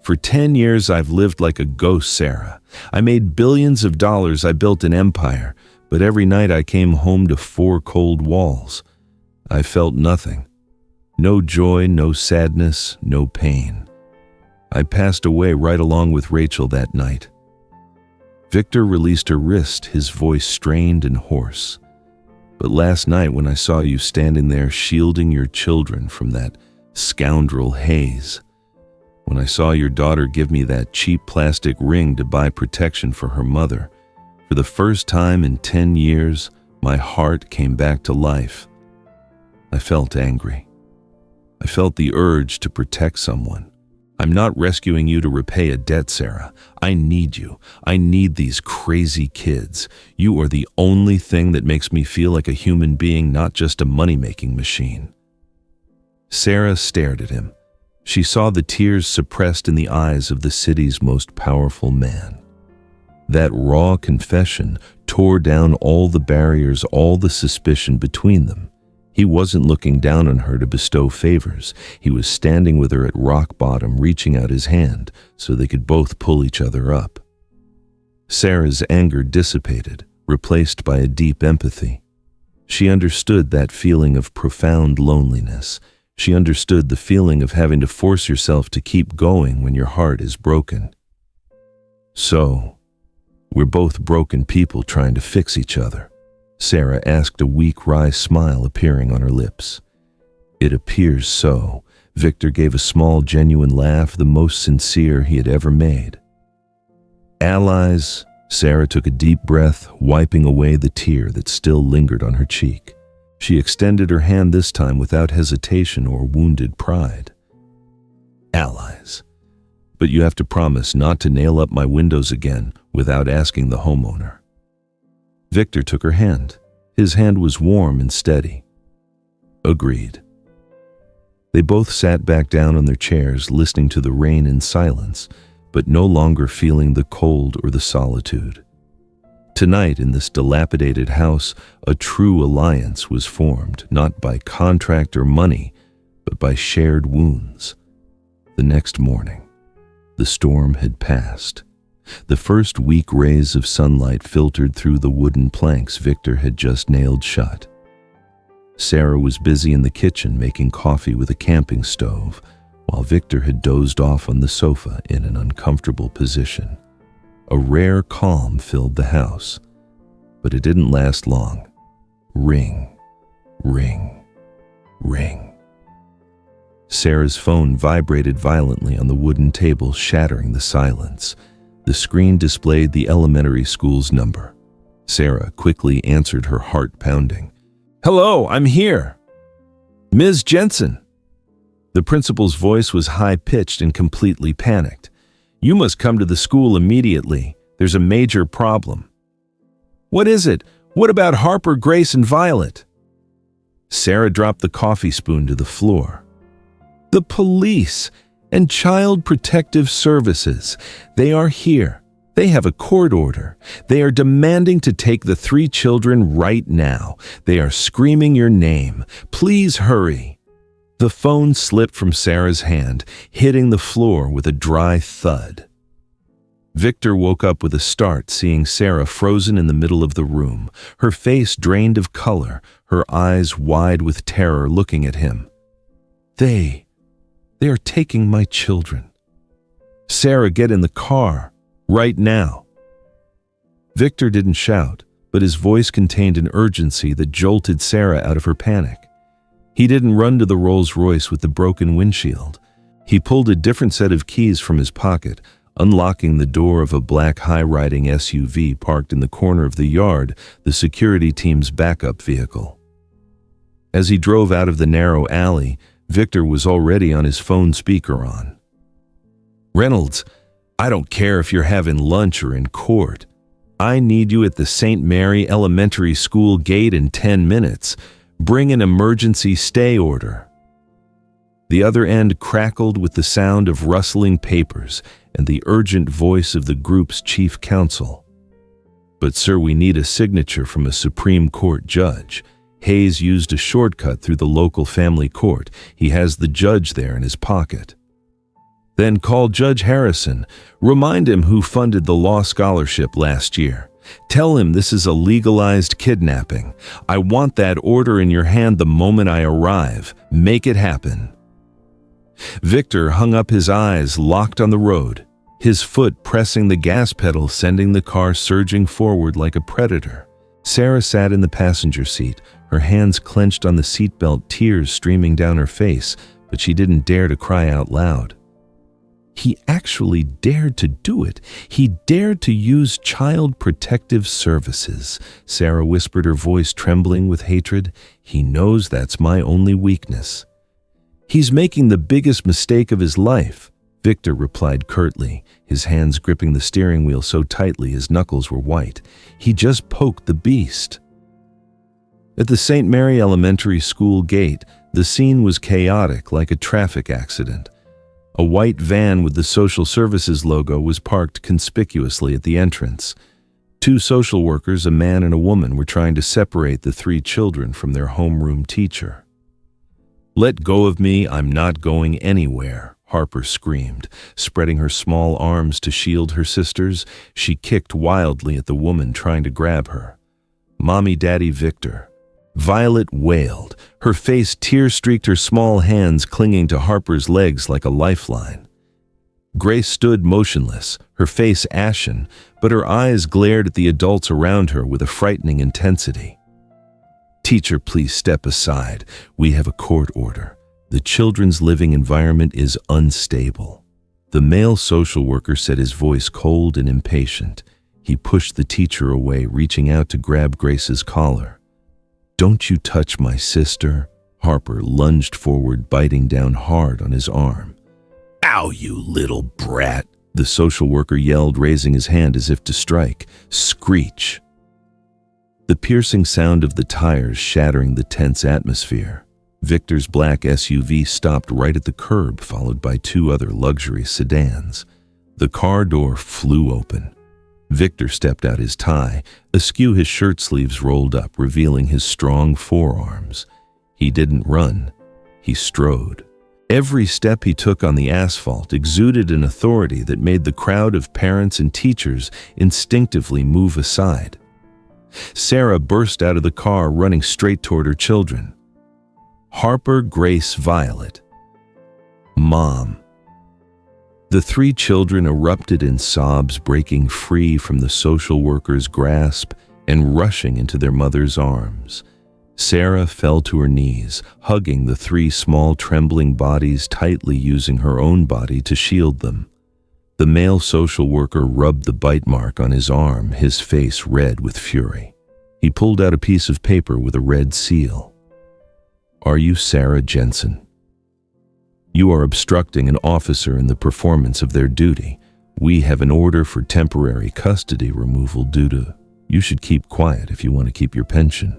"For 10 years I've lived like a ghost, Sarah. I made billions of dollars, I built an empire, but every night I came home to 4 cold walls. I felt nothing. No joy, no sadness, no pain. I passed away right along with Rachel that night." Victor released her wrist, his voice strained and hoarse. "But last night when I saw you standing there shielding your children from that scoundrel Hayes, When I saw your daughter give me that cheap plastic ring to buy protection for her mother, for the first time in 10 years, my heart came back to life. I felt angry. I felt the urge to protect someone. I'm not rescuing you to repay a debt, Sarah. I need you. I need these crazy kids. You are the only thing that makes me feel like a human being, not just a money-making machine. Sarah stared at him. She saw the tears suppressed in the eyes of the city's most powerful man. That raw confession tore down all the barriers, all the suspicion between them. He wasn't looking down on her to bestow favors. He was standing with her at rock bottom, reaching out his hand so they could both pull each other up. Sarah's anger dissipated, replaced by a deep empathy. She understood that feeling of profound loneliness. She understood the feeling of having to force yourself to keep going when your heart is broken. So, we're both broken people trying to fix each other, Sarah asked, a weak, wry smile appearing on her lips. It appears so. Victor gave a small, genuine laugh, the most sincere he had ever made. Allies, Sarah took a deep breath, wiping away the tear that still lingered on her cheek. She extended her hand this time without hesitation or wounded pride. Allies. But you have to promise not to nail up my windows again without asking the homeowner. Victor took her hand. His hand was warm and steady. Agreed. They both sat back down on their chairs, listening to the rain in silence, but no longer feeling the cold or the solitude. Tonight, in this dilapidated house, a true alliance was formed, not by contract or money, but by shared wounds. The next morning, the storm had passed. The first weak rays of sunlight filtered through the wooden planks Victor had just nailed shut. Sarah was busy in the kitchen making coffee with a camping stove, while Victor had dozed off on the sofa in an uncomfortable position. A rare calm filled the house, but it didn't last long. Ring, ring, ring. Sarah's phone vibrated violently on the wooden table, shattering the silence. The screen displayed the elementary school's number. Sarah quickly answered, her heart pounding. "Hello, I'm here. Ms. Jensen." The principal's voice was high-pitched and completely panicked. "You must come to the school immediately. There's a major problem." "What is it? What about Harper, Grace, and Violet?" Sarah dropped the coffee spoon to the floor. "The police and Child Protective Services. They are here. They have a court order. They are demanding to take the 3 children right now. They are screaming your name. Please hurry." The phone slipped from Sarah's hand, hitting the floor with a dry thud. Victor woke up with a start, seeing Sarah frozen in the middle of the room, her face drained of color, her eyes wide with terror, looking at him. They are taking my children. Sarah, get in the car, right now." Victor didn't shout, but his voice contained an urgency that jolted Sarah out of her panic. He didn't run to the Rolls-Royce with the broken windshield. He pulled a different set of keys from his pocket, unlocking the door of a black high-riding SUV parked in the corner of the yard, the security team's backup vehicle. As he drove out of the narrow alley, Victor was already on his phone speaker on. "Reynolds, I don't care if you're having lunch or in court. I need you at the St. Mary Elementary School gate in 10 minutes. Bring an emergency stay order." The other end crackled with the sound of rustling papers and the urgent voice of the group's chief counsel. "But sir, we need a signature from a Supreme Court judge. Hayes used a shortcut through the local family court. He has the judge there in his pocket." "Then call Judge Harrison. Remind him who funded the law scholarship last year. Tell him this is a legalized kidnapping. I want that order in your hand the moment I arrive. Make it happen." Victor hung up his eyes, locked on the road, his foot pressing the gas pedal, sending the car surging forward like a predator. Sarah sat in the passenger seat, her hands clenched on the seatbelt, tears streaming down her face, but she didn't dare to cry out loud. He actually dared to do it. He dared to use Child Protective Services. Sarah whispered, her voice trembling with hatred. He knows that's my only weakness. He's making the biggest mistake of his life, Victor replied curtly, his hands gripping the steering wheel so tightly his knuckles were white. He just poked the beast. At the St. Mary Elementary School gate, the scene was chaotic like a traffic accident. A white van with the social services logo was parked conspicuously at the entrance. Two social workers, a man and a woman, were trying to separate the three children from their homeroom teacher. "Let go of me, I'm not going anywhere," Harper screamed. Spreading her small arms to shield her sisters, she kicked wildly at the woman trying to grab her. "Mommy, Daddy, Victor." Violet wailed. Her face tear-streaked, her small hands clinging to Harper's legs like a lifeline. Grace stood motionless, her face ashen, but her eyes glared at the adults around her with a frightening intensity. "Teacher, please step aside. We have a court order. The children's living environment is unstable." The male social worker said, his voice cold and impatient. He pushed the teacher away, reaching out to grab Grace's collar. "Don't you touch my sister." Harper lunged forward, biting down hard on his arm. "Ow, you little brat," the social worker yelled, raising his hand as if to strike. "Screech." The piercing sound of the tires shattering the tense atmosphere. Victor's black SUV stopped right at the curb, followed by two other luxury sedans. The car door flew open. Victor stepped out, his tie askew, his shirt sleeves rolled up, revealing his strong forearms. He didn't run, he strode. Every step he took on the asphalt exuded an authority that made the crowd of parents and teachers instinctively move aside. Sarah burst out of the car, running straight toward her children. Harper, Grace, Violet. "Mom." The three children erupted in sobs, breaking free from the social worker's grasp and rushing into their mother's arms. Sarah fell to her knees, hugging the three small trembling bodies tightly, using her own body to shield them. The male social worker rubbed the bite mark on his arm, his face red with fury. He pulled out a piece of paper with a red seal. "Are you Sarah Jensen? You are obstructing an officer in the performance of their duty. We have an order for temporary custody removal due to... You should keep quiet if you want to keep your pension."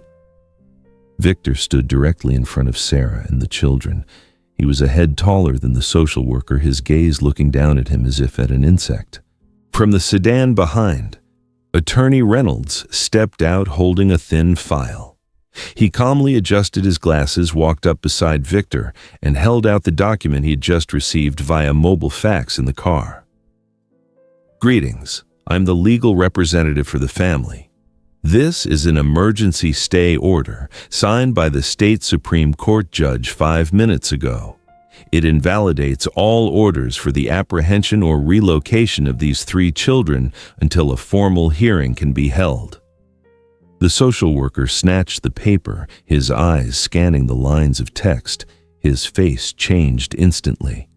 Victor stood directly in front of Sarah and the children. He was a head taller than the social worker, his gaze looking down at him as if at an insect. From the sedan behind, Attorney Reynolds stepped out holding a thin file. He calmly adjusted his glasses, walked up beside Victor, and held out the document he had just received via mobile fax in the car. "Greetings. I'm the legal representative for the family. This is an emergency stay order signed by the state Supreme Court judge 5 minutes ago. It invalidates all orders for the apprehension or relocation of these three children until a formal hearing can be held." The social worker snatched the paper, his eyes scanning the lines of text. His face changed instantly.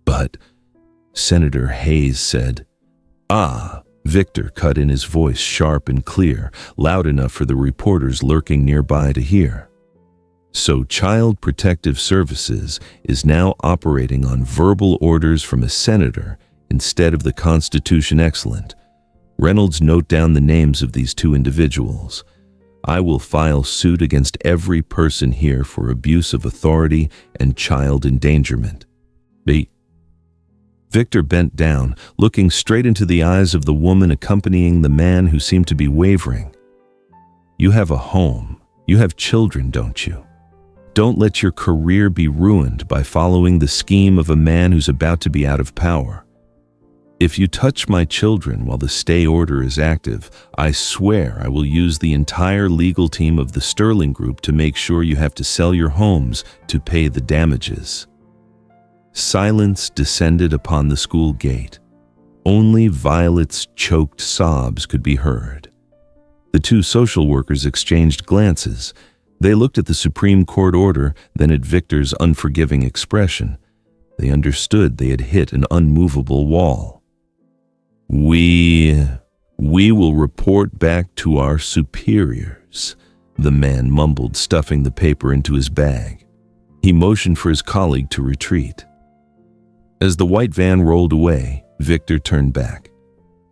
"But," Senator Hayes said. "Ah," Victor cut in, his voice sharp and clear, loud enough for the reporters lurking nearby to hear. "So Child Protective Services is now operating on verbal orders from a senator instead of the Constitution. Excellent. Reynolds, note down the names of these two individuals. I will file suit against every person here for abuse of authority and child endangerment." Victor bent down, looking straight into the eyes of the woman accompanying the man who seemed to be wavering. "You have a home. You have children, don't you? Don't let your career be ruined by following the scheme of a man who's about to be out of power. If you touch my children while the stay order is active, I swear I will use the entire legal team of the Sterling Group to make sure you have to sell your homes to pay the damages." Silence descended upon the school gate. Only Violet's choked sobs could be heard. The two social workers exchanged glances. They looked at the Supreme Court order, then at Victor's unforgiving expression. They understood they had hit an unmovable wall. We will report back to our superiors," the man mumbled, stuffing the paper into his bag. He motioned for his colleague to retreat. As the white van rolled away, Victor turned back.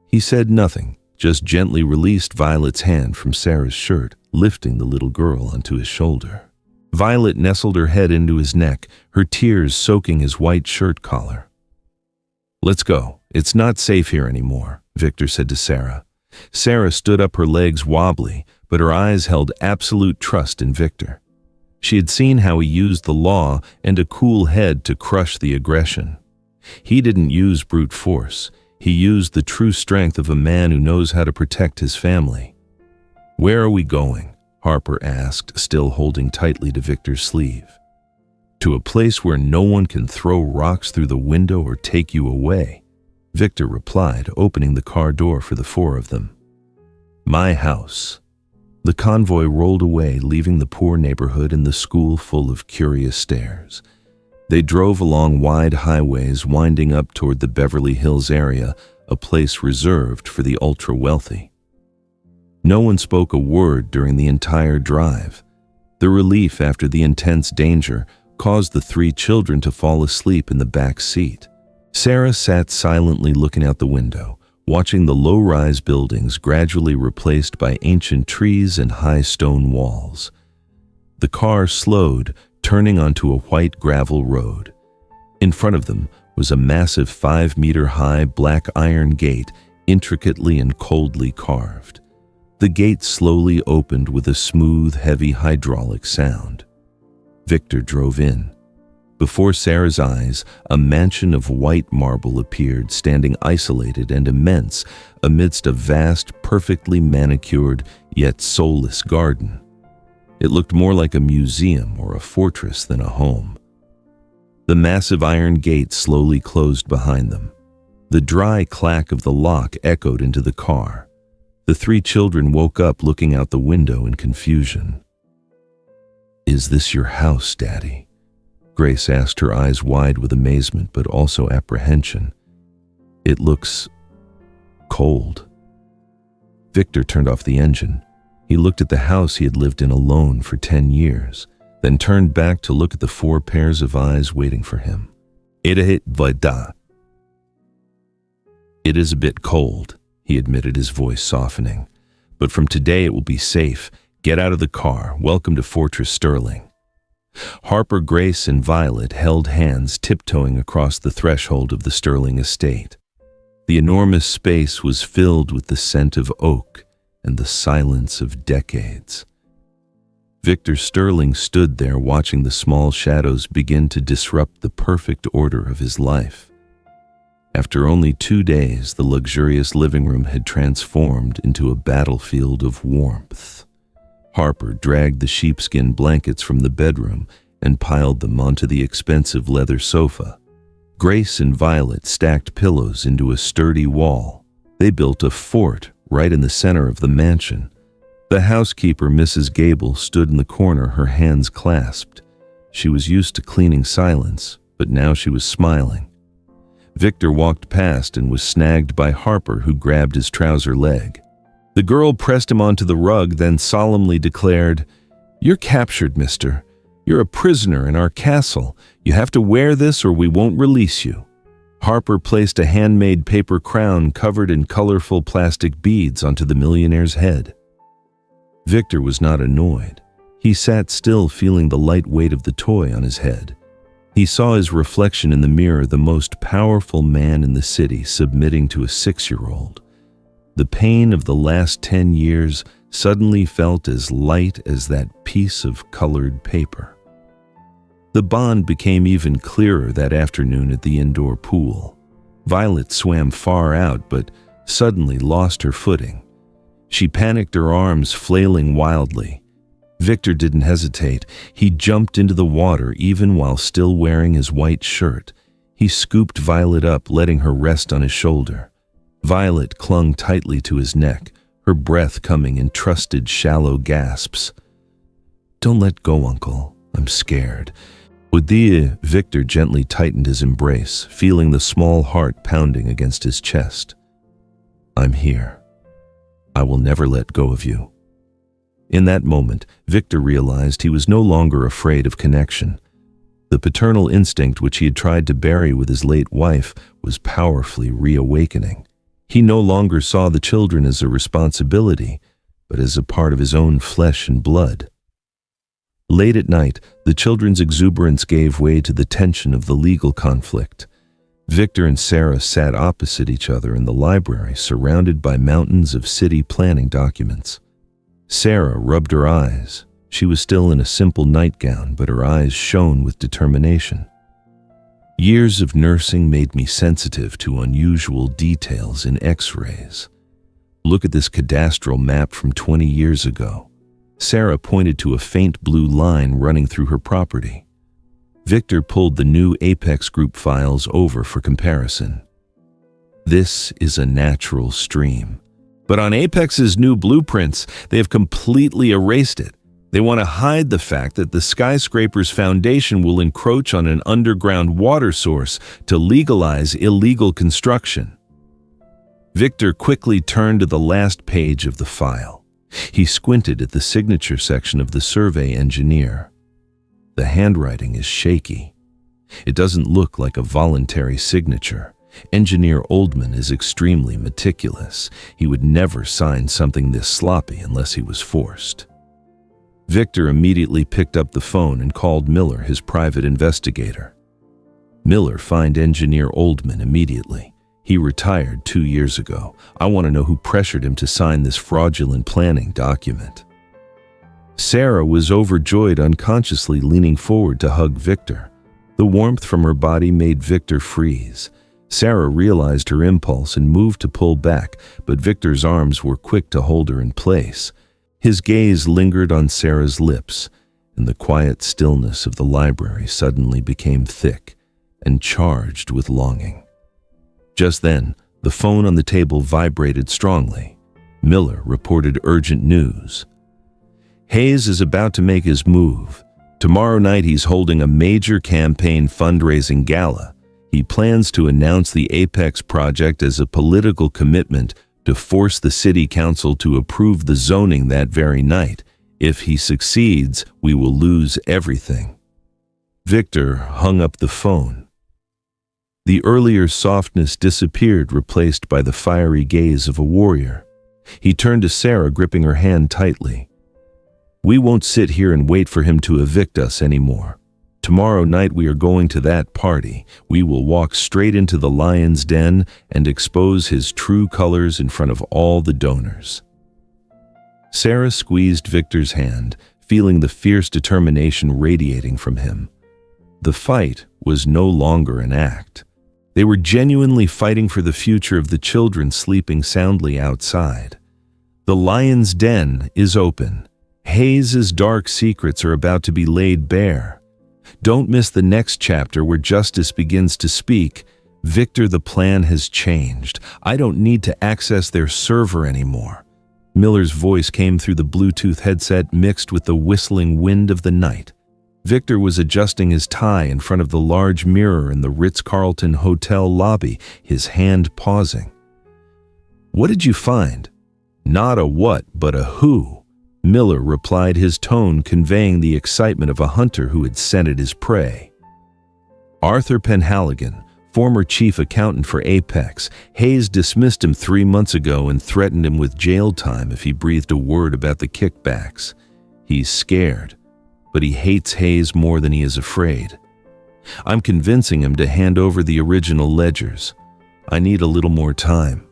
He said nothing, just gently released Violet's hand from Sarah's shirt, lifting the little girl onto his shoulder. Violet nestled her head into his neck, her tears soaking his white shirt collar. "Let's go. It's not safe here anymore," Victor said to Sarah. Sarah stood up, her legs wobbly, but her eyes held absolute trust in Victor. She had seen how he used the law and a cool head to crush the aggression. He didn't use brute force. He used the true strength of a man who knows how to protect his family. "Where are we going?" Harper asked, still holding tightly to Victor's sleeve. "To a place where no one can throw rocks through the window or take you away," Victor replied, opening the car door for the four of them. "My house." The convoy rolled away, leaving the poor neighborhood and the school full of curious stares. They drove along wide highways winding up toward the Beverly Hills area, a place reserved for the ultra-wealthy. No one spoke a word during the entire drive. The relief after the intense danger caused the three children to fall asleep in the back seat. Sarah sat silently looking out the window, watching the low-rise buildings gradually replaced by ancient trees and high stone walls. The car slowed, turning onto a white gravel road. In front of them was a massive 5-meter-high black iron gate, intricately and coldly carved. The gate slowly opened with a smooth, heavy hydraulic sound. Victor drove in. Before Sarah's eyes, a mansion of white marble appeared, standing isolated and immense amidst a vast, perfectly manicured, yet soulless garden. It looked more like a museum or a fortress than a home. The massive iron gate slowly closed behind them. The dry clack of the lock echoed into the car. The three children woke up, looking out the window in confusion. "Is this your house, Daddy?" Grace asked, her eyes wide with amazement but also apprehension. "It looks cold." Victor turned off the engine. He looked at the house he had lived in alone for 10 years, then turned back to look at the 4 pairs of eyes waiting for him. It is a bit cold," he admitted, his voice softening. "But from today it will be safe. Get out of the car. Welcome to Fortress Sterling." Harper, Grace, and Violet held hands, tiptoeing across the threshold of the Sterling estate. The enormous space was filled with the scent of oak and the silence of decades. Victor Sterling stood there, watching the small shadows begin to disrupt the perfect order of his life. After only 2 days, the luxurious living room had transformed into a battlefield of warmth. Harper dragged the sheepskin blankets from the bedroom and piled them onto the expensive leather sofa. Grace and Violet stacked pillows into a sturdy wall. They built a fort right in the center of the mansion. The housekeeper, Mrs. Gable, stood in the corner, her hands clasped. She was used to cleaning silence, but now she was smiling. Victor walked past and was snagged by Harper, who grabbed his trouser leg. The girl pressed him onto the rug, then solemnly declared, "You're captured, mister. You're a prisoner in our castle. You have to wear this or we won't release you." Harper placed a handmade paper crown covered in colorful plastic beads onto the millionaire's head. Victor was not annoyed. He sat still, feeling the light weight of the toy on his head. He saw his reflection in the mirror, the most powerful man in the city, submitting to a 6-year-old. The pain of the last 10 years suddenly felt as light as that piece of colored paper. The bond became even clearer that afternoon at the indoor pool. Violet swam far out, but suddenly lost her footing. She panicked, her arms flailing wildly. Victor didn't hesitate. He jumped into the water, even while still wearing his white shirt. He scooped Violet up, letting her rest on his shoulder. Violet clung tightly to his neck, her breath coming in trusted, shallow gasps. "Don't let go, Uncle. I'm scared." Victor gently tightened his embrace, feeling the small heart pounding against his chest. I'm here. I will never let go of you. In that moment, Victor realized he was no longer afraid of connection. The paternal instinct which he had tried to bury with his late wife was powerfully reawakening. He no longer saw the children as a responsibility, but as a part of his own flesh and blood. Late at night, the children's exuberance gave way to the tension of the legal conflict. Victor and Sarah sat opposite each other in the library, surrounded by mountains of city planning documents. Sarah rubbed her eyes. She was still in a simple nightgown, but her eyes shone with determination. Years of nursing made me sensitive to unusual details in X-rays. Look at this cadastral map from 20 years ago. Sarah pointed to a faint blue line running through her property. Victor pulled the new Apex Group files over for comparison. This is a natural stream. But on Apex's new blueprints, they have completely erased it. They want to hide the fact that the skyscraper's foundation will encroach on an underground water source to legalize illegal construction. Victor quickly turned to the last page of the file. He squinted at the signature section of the survey engineer. The handwriting is shaky. It doesn't look like a voluntary signature. Engineer Oldman is extremely meticulous. He would never sign something this sloppy unless he was forced. Victor immediately picked up the phone and called Miller, his private investigator. Miller, find Engineer Oldman immediately. He retired 2 years ago. I want to know who pressured him to sign this fraudulent planning document. Sarah was overjoyed, unconsciously leaning forward to hug Victor. The warmth from her body made Victor freeze. Sarah realized her impulse and moved to pull back, but Victor's arms were quick to hold her in place. His gaze lingered on Sarah's lips, and the quiet stillness of the library suddenly became thick and charged with longing. Just then, the phone on the table vibrated strongly. Miller reported urgent news. Hayes is about to make his move. Tomorrow night he's holding a major campaign fundraising gala. He plans to announce the Apex project as a political commitment to force the city council to approve the zoning that very night. If he succeeds, we will lose everything. Victor hung up the phone. The earlier softness disappeared, replaced by the fiery gaze of a warrior. He turned to Sarah, gripping her hand tightly. We won't sit here and wait for him to evict us anymore. Tomorrow night we are going to that party. We will walk straight into the lion's den and expose his true colors in front of all the donors. Sarah squeezed Victor's hand, feeling the fierce determination radiating from him. The fight was no longer an act. They were genuinely fighting for the future of the children sleeping soundly outside. The lion's den is open. Hayes's dark secrets are about to be laid bare. Don't miss the next chapter where justice begins to speak. Victor, the plan has changed. I don't need to access their server anymore. Miller's voice came through the Bluetooth headset, mixed with the whistling wind of the night. Victor was adjusting his tie in front of the large mirror in the Ritz-Carlton hotel lobby, his hand pausing. What did you find? Not a what, but a who. Miller replied, his tone conveying the excitement of a hunter who had scented his prey. Arthur Penhaligon, former chief accountant for Apex. Hayes dismissed him 3 months ago and threatened him with jail time if he breathed a word about the kickbacks. He's scared, but he hates Hayes more than he is afraid. I'm convincing him to hand over the original ledgers. I need a little more time.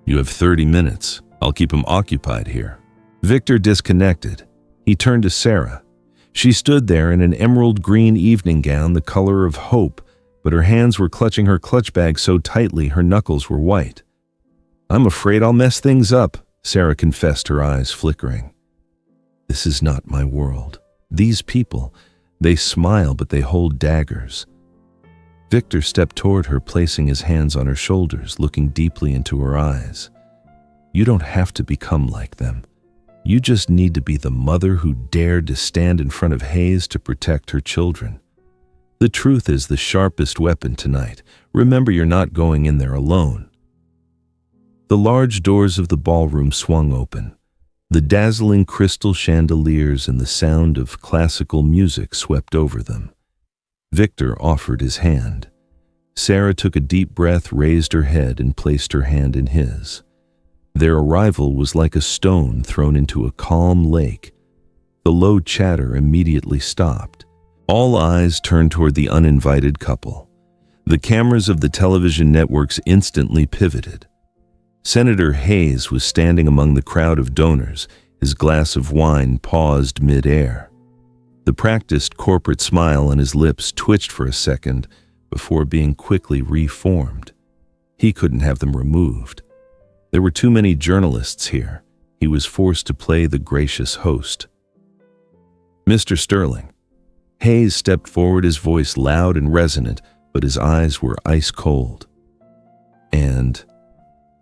You have 30 minutes. I'll keep him occupied here. Victor disconnected. He turned to Sarah. She stood there in an emerald green evening gown, the color of hope, but her hands were clutching her clutch bag so tightly her knuckles were white. I'm afraid I'll mess things up, Sarah confessed, her eyes flickering. This is not my world. These people, they smile, but they hold daggers. Victor stepped toward her, placing his hands on her shoulders, looking deeply into her eyes. You don't have to become like them. You just need to be the mother who dared to stand in front of Hayes to protect her children. The truth is the sharpest weapon tonight. Remember, you're not going in there alone. The large doors of the ballroom swung open. The dazzling crystal chandeliers and the sound of classical music swept over them. Victor offered his hand. Sarah took a deep breath, raised her head, and placed her hand in his. Their arrival was like a stone thrown into a calm lake. The low chatter immediately stopped. All eyes turned toward the uninvited couple. The cameras of the television networks instantly pivoted. Senator Hayes was standing among the crowd of donors, his glass of wine paused mid-air. The practiced corporate smile on his lips twitched for a second before being quickly reformed. He couldn't have them removed. There were too many journalists here. He was forced to play the gracious host. Mr. Sterling. Hayes stepped forward, his voice loud and resonant, but his eyes were ice cold. And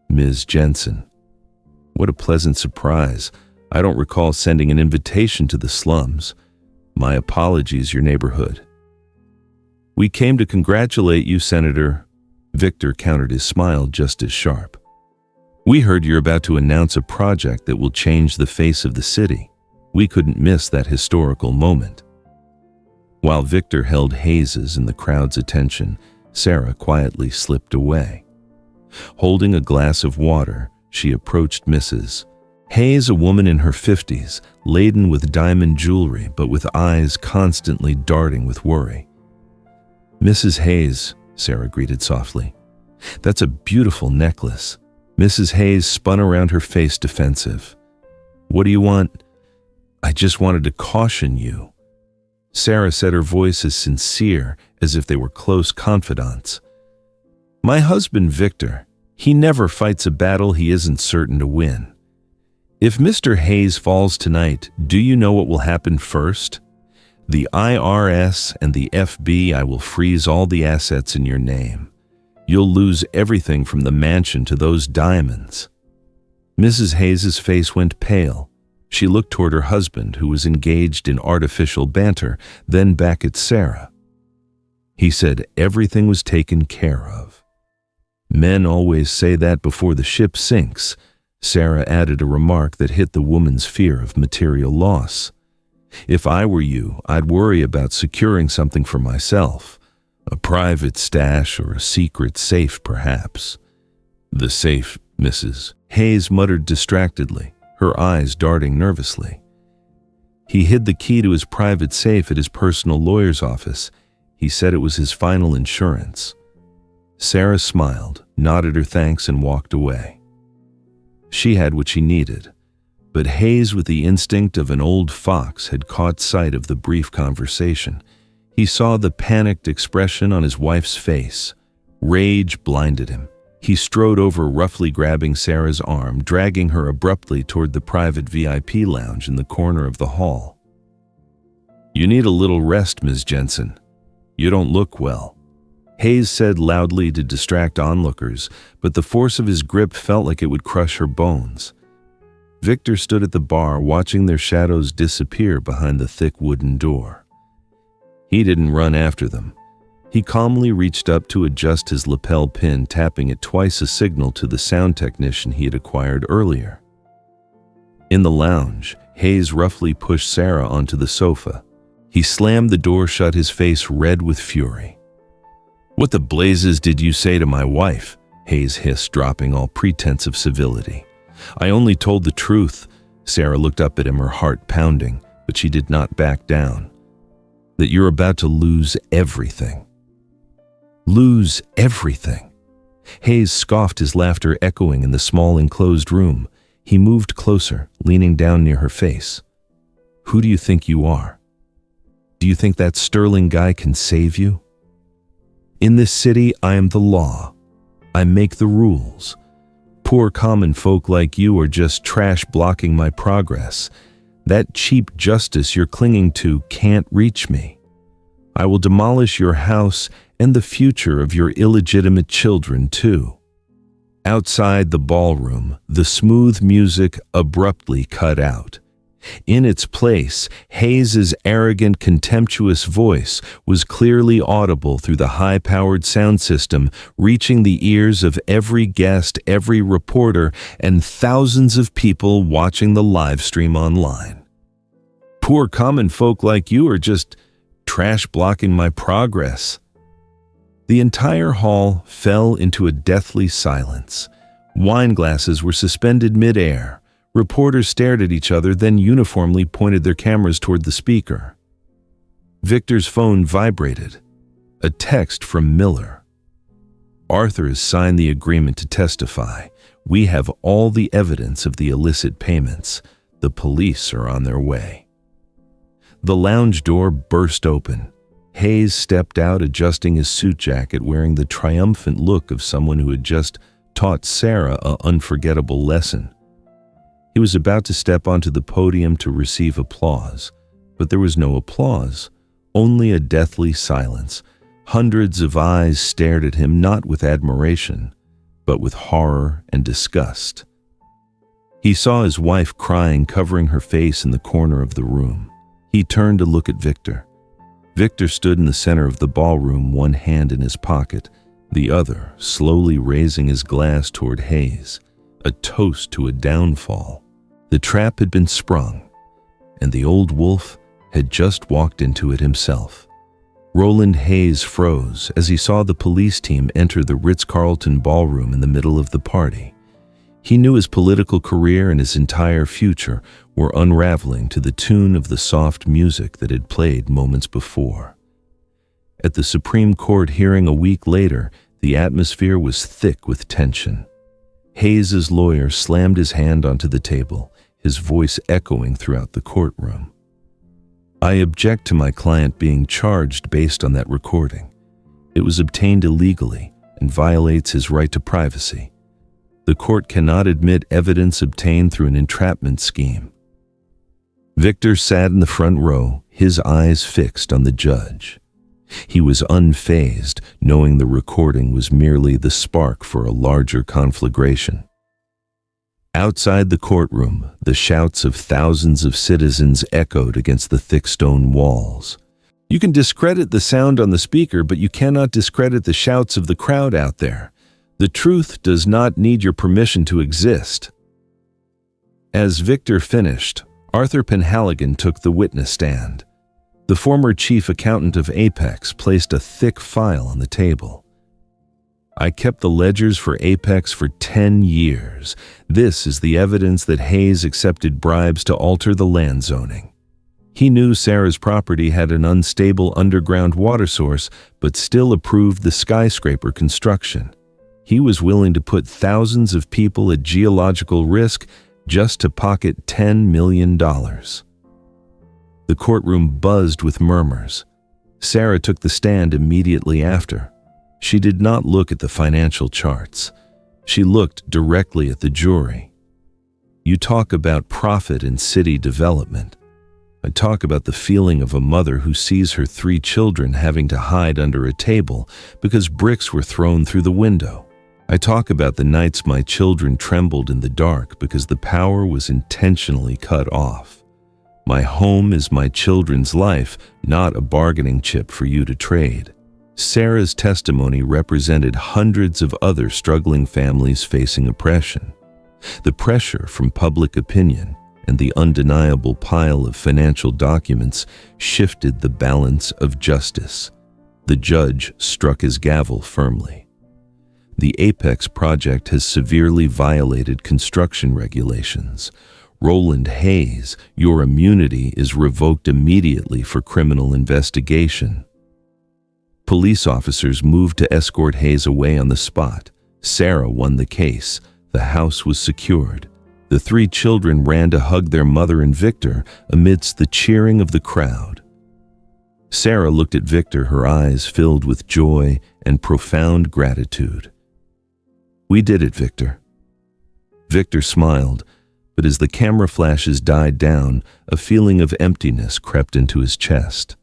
Ms. Jensen. What a pleasant surprise. I don't recall sending an invitation to the slums. My apologies, your neighborhood. We came to congratulate you, Senator. Victor countered his smile just as sharp. We heard you're about to announce a project that will change the face of the city. We couldn't miss that historical moment. While Victor held Hayes's and the crowd's attention, Sarah quietly slipped away. Holding a glass of water, she approached Mrs. Hayes, a woman in her 50s, laden with diamond jewelry but with eyes constantly darting with worry. Mrs. Hayes, Sarah greeted softly. That's a beautiful necklace. Mrs. Hayes spun around, her face defensive. What do you want? I just wanted to caution you. Sarah said, her voice as sincere as if they were close confidants. My husband, Victor, he never fights a battle he isn't certain to win. If Mr. Hayes falls tonight, do you know what will happen first? The IRS and the FBI will freeze all the assets in your name. You'll lose everything from the mansion to those diamonds. Mrs. Hayes's face went pale. She looked toward her husband, who was engaged in artificial banter, then back at Sarah. He said everything was taken care of. Men always say that before the ship sinks. Sarah added a remark that hit the woman's fear of material loss. If I were you, I'd worry about securing something for myself. A private stash or a secret safe, perhaps. The safe, Mrs. Hayes muttered distractedly, her eyes darting nervously. He hid the key to his private safe at his personal lawyer's office. He said it was his final insurance. Sarah smiled, nodded her thanks, and walked away. She had what she needed, but Hayes, with the instinct of an old fox, had caught sight of the brief conversation. He saw the panicked expression on his wife's face. Rage blinded him. He strode over, roughly grabbing Sarah's arm, dragging her abruptly toward the private VIP lounge in the corner of the hall. You need a little rest, Ms. Jensen. You don't look well, Hayes said loudly to distract onlookers, but the force of his grip felt like it would crush her bones. Victor stood at the bar, watching their shadows disappear behind the thick wooden door. He didn't run after them. He calmly reached up to adjust his lapel pin, tapping it twice, a signal to the sound technician he had acquired earlier. In the lounge, Hayes roughly pushed Sarah onto the sofa. He slammed the door shut, his face red with fury. What the blazes did you say to my wife? Hayes hissed, dropping all pretense of civility. I only told the truth. Sarah looked up at him, her heart pounding, but she did not back down. That you're about to lose everything. Lose everything. Hayes scoffed, his laughter echoing in the small enclosed room. He moved closer, leaning down near her face. Who do you think you are? Do you think that Sterling guy can save you? In this city, I am the law. I make the rules. Poor common folk like you are just trash blocking my progress. That cheap justice you're clinging to can't reach me. I will demolish your house and the future of your illegitimate children, too. Outside the ballroom, the smooth music abruptly cut out. In its place, Hayes's arrogant, contemptuous voice was clearly audible through the high-powered sound system, reaching the ears of every guest, every reporter, and thousands of people watching the live stream online. Poor common folk like you are just trash blocking my progress. The entire hall fell into a deathly silence. Wine glasses were suspended mid-air. Reporters stared at each other, then uniformly pointed their cameras toward the speaker. Victor's phone vibrated. A text from Miller. "Arthur has signed the agreement to testify. We have all the evidence of the illicit payments. The police are on their way." The lounge door burst open. Hayes stepped out, adjusting his suit jacket, wearing the triumphant look of someone who had just taught Sarah an unforgettable lesson. He was about to step onto the podium to receive applause, but there was no applause, only a deathly silence. Hundreds of eyes stared at him, not with admiration, but with horror and disgust. He saw his wife crying, covering her face in the corner of the room. He turned to look at Victor. Victor stood in the center of the ballroom, one hand in his pocket, the other slowly raising his glass toward Hayes, a toast to a downfall. The trap had been sprung, and the old wolf had just walked into it himself. Roland Hayes froze as he saw the police team enter the Ritz-Carlton ballroom in the middle of the party. He knew his political career and his entire future were unraveling to the tune of the soft music that had played moments before. At the Supreme Court hearing a week later, the atmosphere was thick with tension. Hayes's lawyer slammed his hand onto the table, his voice echoing throughout the courtroom. "I object to my client being charged based on that recording. It was obtained illegally and violates his right to privacy. The court cannot admit evidence obtained through an entrapment scheme." Victor sat in the front row, his eyes fixed on the judge. He was unfazed, knowing the recording was merely the spark for a larger conflagration. Outside the courtroom, the shouts of thousands of citizens echoed against the thick stone walls. "You can discredit the sound on the speaker, but you cannot discredit the shouts of the crowd out there. The truth does not need your permission to exist." As Victor finished, Arthur Penhaligon took the witness stand. The former chief accountant of Apex placed a thick file on the table. "I kept the ledgers for Apex for 10 years. This is the evidence that Hayes accepted bribes to alter the land zoning. He knew Sarah's property had an unstable underground water source, but still approved the skyscraper construction. He was willing to put thousands of people at geological risk just to pocket $10 million. The courtroom buzzed with murmurs. Sarah took the stand immediately after. She did not look at the financial charts. She looked directly at the jury. "You talk about profit in city development. I talk about the feeling of a mother who sees her 3 children having to hide under a table because bricks were thrown through the window. I talk about the nights my children trembled in the dark because the power was intentionally cut off. My home is my children's life, not a bargaining chip for you to trade." Sarah's testimony represented hundreds of other struggling families facing oppression. The pressure from public opinion and the undeniable pile of financial documents shifted the balance of justice. The judge struck his gavel firmly. "The Apex project has severely violated construction regulations. Roland Hayes, your immunity is revoked immediately for criminal investigation." Police officers moved to escort Hayes away on the spot. Sarah won the case. The house was secured. The 3 children ran to hug their mother and Victor amidst the cheering of the crowd. Sarah looked at Victor, her eyes filled with joy and profound gratitude. "We did it, Victor." Victor smiled, but as the camera flashes died down, a feeling of emptiness crept into his chest.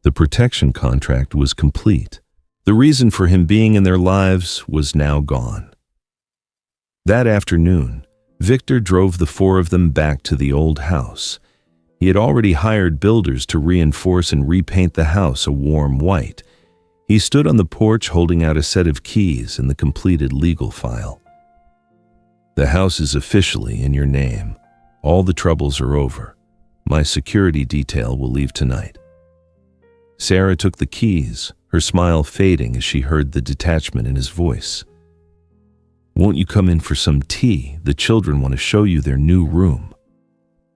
The protection contract was complete. The reason for him being in their lives was now gone. That afternoon, Victor drove the 4 of them back to the old house. He had already hired builders to reinforce and repaint the house a warm white. He stood on the porch holding out a set of keys and the completed legal file. "The house is officially in your name. All the troubles are over. My security detail will leave tonight." Sarah took the keys, her smile fading as she heard the detachment in his voice. "Won't you come in for some tea? The children want to show you their new room."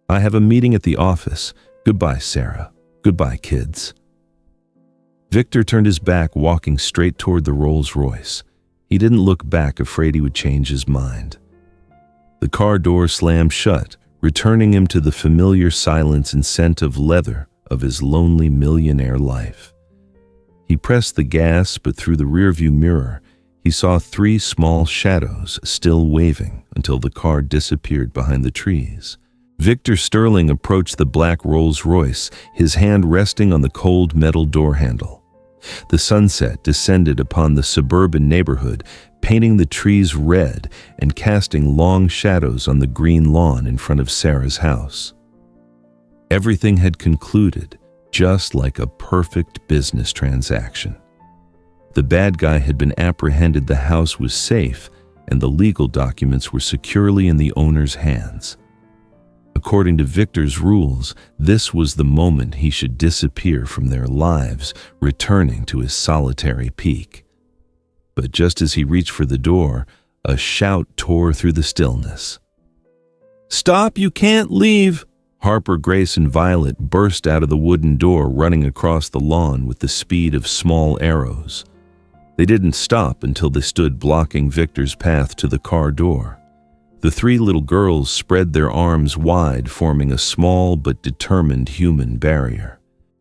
"I have a meeting at the office. Goodbye, Sarah. Goodbye, kids." Victor turned his back, walking straight toward the Rolls-Royce. He didn't look back, afraid he would change his mind. The car door slammed shut, returning him to the familiar silence and scent of leather of his lonely millionaire life. He pressed the gas, but through the rearview mirror, he saw 3 small shadows still waving until the car disappeared behind the trees. Victor Sterling approached the black Rolls-Royce, his hand resting on the cold metal door handle. The sunset descended upon the suburban neighborhood, painting the trees red and casting long shadows on the green lawn in front of Sarah's house. Everything had concluded, just like a perfect business transaction. The bad guy had been apprehended, the house was safe, and the legal documents were securely in the owner's hands. According to Victor's rules, this was the moment he should disappear from their lives, returning to his solitary peak. But just as he reached for the door, a shout tore through the stillness. "Stop! You can't leave!" Harper, Grace, and Violet burst out of the wooden door, running across the lawn with the speed of small arrows. They didn't stop until they stood blocking Victor's path to the car door. The 3 little girls spread their arms wide, forming a small but determined human barrier.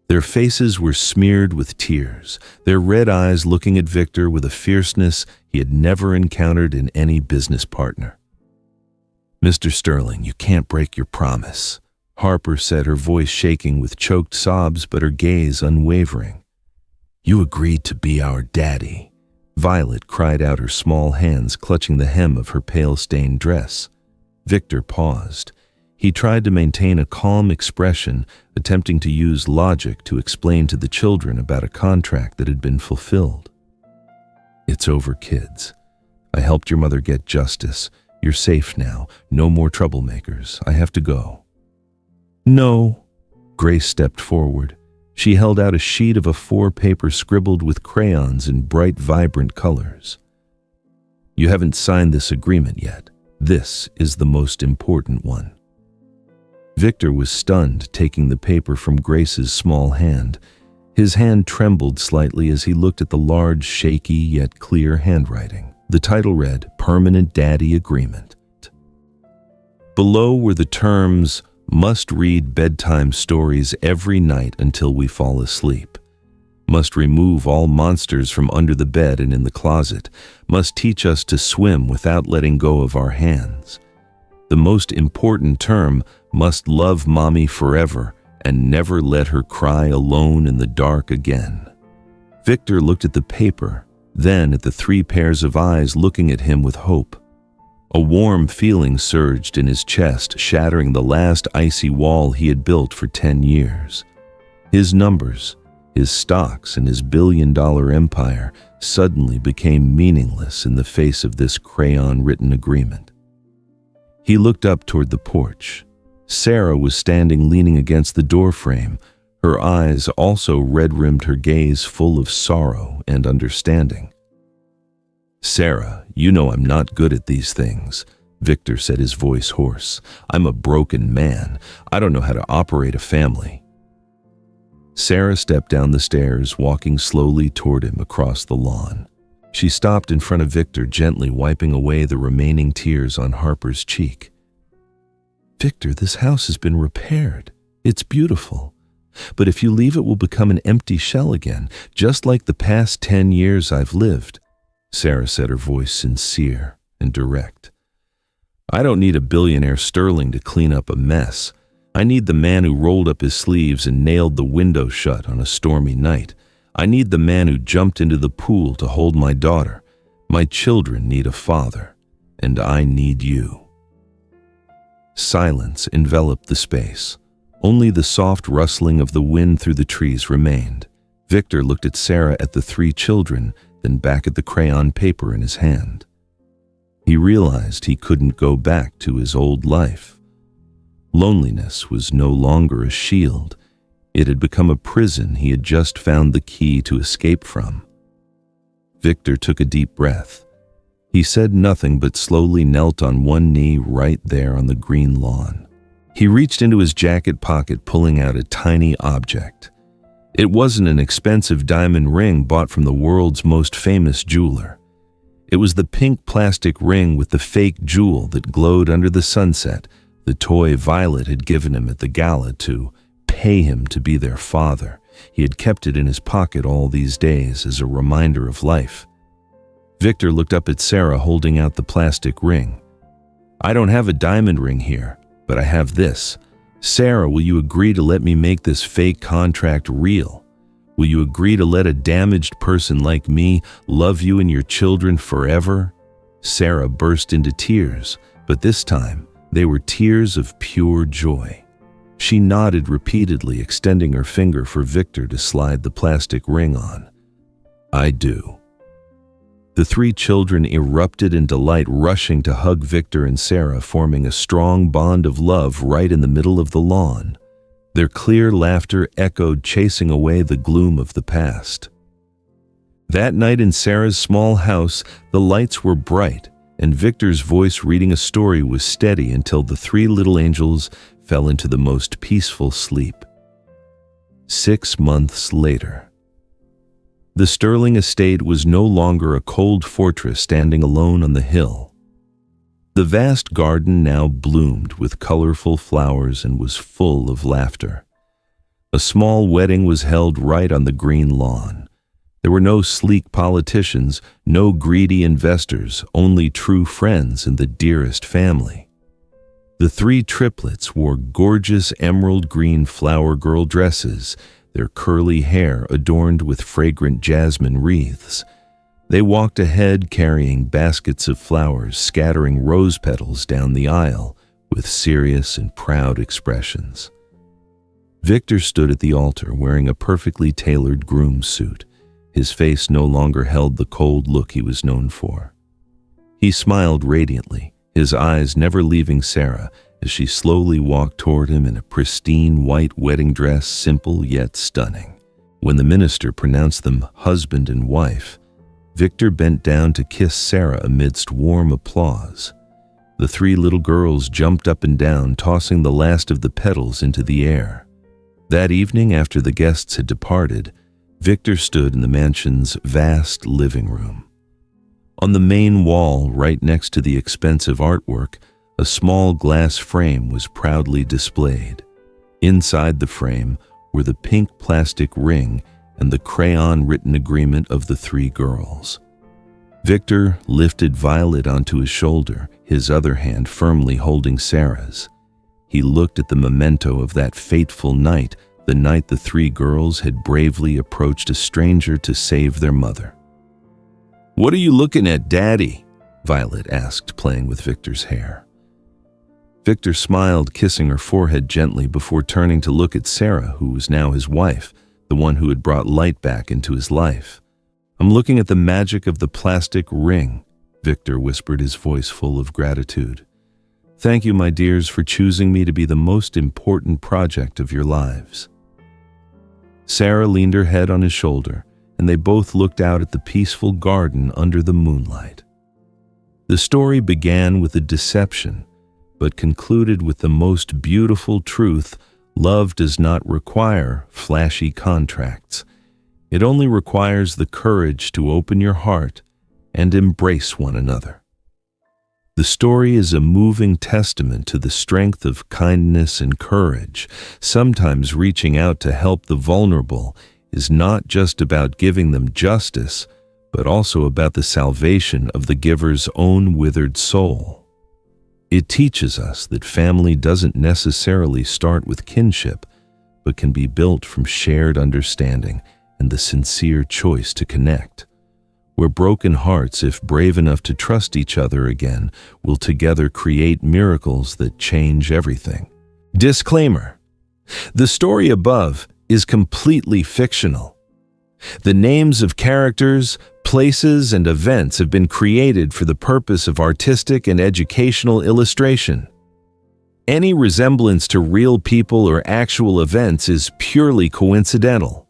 Their faces were smeared with tears, their red eyes looking at Victor with a fierceness he had never encountered in any business partner. "Mr. Sterling, you can't break your promise," Harper said, her voice shaking with choked sobs but her gaze unwavering. "You agreed to be our daddy." Violet cried out, her small hands clutching the hem of her pale-stained dress. Victor paused. He tried to maintain a calm expression, attempting to use logic to explain to the children about a contract that had been fulfilled. "It's over, kids. I helped your mother get justice. You're safe now. No more troublemakers. I have to go." "No." Grace stepped forward. She held out a sheet of A4 paper scribbled with crayons in bright, vibrant colors. "You haven't signed this agreement yet. This is the most important one." Victor was stunned, taking the paper from Grace's small hand. His hand trembled slightly as he looked at the large, shaky yet clear handwriting. The title read, "Permanent Daddy Agreement." Below were the terms, "Must read bedtime stories every night until we fall asleep. Must remove all monsters from under the bed and in the closet. Must teach us to swim without letting go of our hands. The most important term, must love mommy forever and never let her cry alone in the dark again." Victor looked at the paper, then at the 3 pairs of eyes looking at him with hope. A warm feeling surged in his chest, shattering the last icy wall he had built for 10 years. His numbers, his stocks, and his billion-dollar empire suddenly became meaningless in the face of this crayon-written agreement. He looked up toward the porch. Sarah was standing leaning against the doorframe. Her eyes, also red-rimmed, her gaze full of sorrow and understanding. "Sarah, you know I'm not good at these things," Victor said, his voice hoarse. "I'm a broken man. I don't know how to operate a family." Sarah stepped down the stairs, walking slowly toward him across the lawn. She stopped in front of Victor, gently wiping away the remaining tears on Harper's cheek. "Victor, this house has been repaired. It's beautiful. But if you leave, it will become an empty shell again, just like the past 10 years I've lived," Sarah said, her voice sincere and direct. "I don't need a billionaire Sterling to clean up a mess. I need the man who rolled up his sleeves and nailed the window shut on a stormy night. I need the man who jumped into the pool to hold my daughter. My children need a father, and I need you." Silence enveloped the space. Only the soft rustling of the wind through the trees remained. Victor looked at Sarah, at the three children, then back at the crayon paper in his hand. He realized he couldn't go back to his old life. Loneliness was no longer a shield. It had become a prison he had just found the key to escape from. Victor took a deep breath. He said nothing but slowly knelt on one knee right there on the green lawn. He reached into his jacket pocket, pulling out a tiny object. It wasn't an expensive diamond ring bought from the world's most famous jeweler. It was the pink plastic ring with the fake jewel that glowed under the sunset, the toy Violet had given him at the gala to pay him to be their father. He had kept it in his pocket all these days as a reminder of life. Victor looked up at Sarah holding out the plastic ring. "I don't have a diamond ring here, but I have this. Sarah, will you agree to let me make this fake contract real? Will you agree to let a damaged person like me love you and your children forever?" Sarah burst into tears, but this time they were tears of pure joy. She nodded repeatedly, extending her finger for Victor to slide the plastic ring on. "I do." The three children erupted in delight, rushing to hug Victor and Sarah, forming a strong bond of love right in the middle of the lawn. Their clear laughter echoed, chasing away the gloom of the past. That night in Sarah's small house, the lights were bright, and Victor's voice reading a story was steady until the three little angels fell into the most peaceful sleep. 6 months later. The Sterling estate was no longer a cold fortress standing alone on the hill. The vast garden now bloomed with colorful flowers and was full of laughter. A small wedding was held right on the green lawn. There were no sleek politicians, no greedy investors, only true friends and the dearest family. The three triplets wore gorgeous emerald green flower girl dresses, their curly hair adorned with fragrant jasmine wreaths. They walked ahead carrying baskets of flowers, scattering rose petals down the aisle with serious and proud expressions. Victor stood at the altar wearing a perfectly tailored groom's suit. His face no longer held the cold look he was known for. He smiled radiantly, his eyes never leaving Sarah, as she slowly walked toward him in a pristine white wedding dress, simple yet stunning. When the minister pronounced them husband and wife, Victor bent down to kiss Sarah amidst warm applause. The three little girls jumped up and down, tossing the last of the petals into the air. That evening, after the guests had departed, Victor stood in the mansion's vast living room. On the main wall, right next to the expensive artwork, a small glass frame was proudly displayed. Inside the frame were the pink plastic ring and the crayon-written agreement of the three girls. Victor lifted Violet onto his shoulder, his other hand firmly holding Sarah's. He looked at the memento of that fateful night, the night the three girls had bravely approached a stranger to save their mother. "What are you looking at, Daddy?" Violet asked, playing with Victor's hair. Victor smiled, kissing her forehead gently before turning to look at Sarah, who was now his wife, the one who had brought light back into his life. "I'm looking at the magic of the plastic ring," Victor whispered, his voice full of gratitude. "Thank you, my dears, for choosing me to be the most important project of your lives." Sarah leaned her head on his shoulder, and they both looked out at the peaceful garden under the moonlight. The story began with a deception, but concluded with the most beautiful truth: love does not require flashy contracts. It only requires the courage to open your heart and embrace one another. The story is a moving testament to the strength of kindness and courage. Sometimes reaching out to help the vulnerable is not just about giving them justice, but also about the salvation of the giver's own withered soul. It teaches us that family doesn't necessarily start with kinship, but can be built from shared understanding and the sincere choice to connect. Where broken hearts, if brave enough to trust each other again, will together create miracles that change everything. Disclaimer: The story above is completely fictional. The names of characters, places, and events have been created for the purpose of artistic and educational illustration. Any resemblance to real people or actual events is purely coincidental.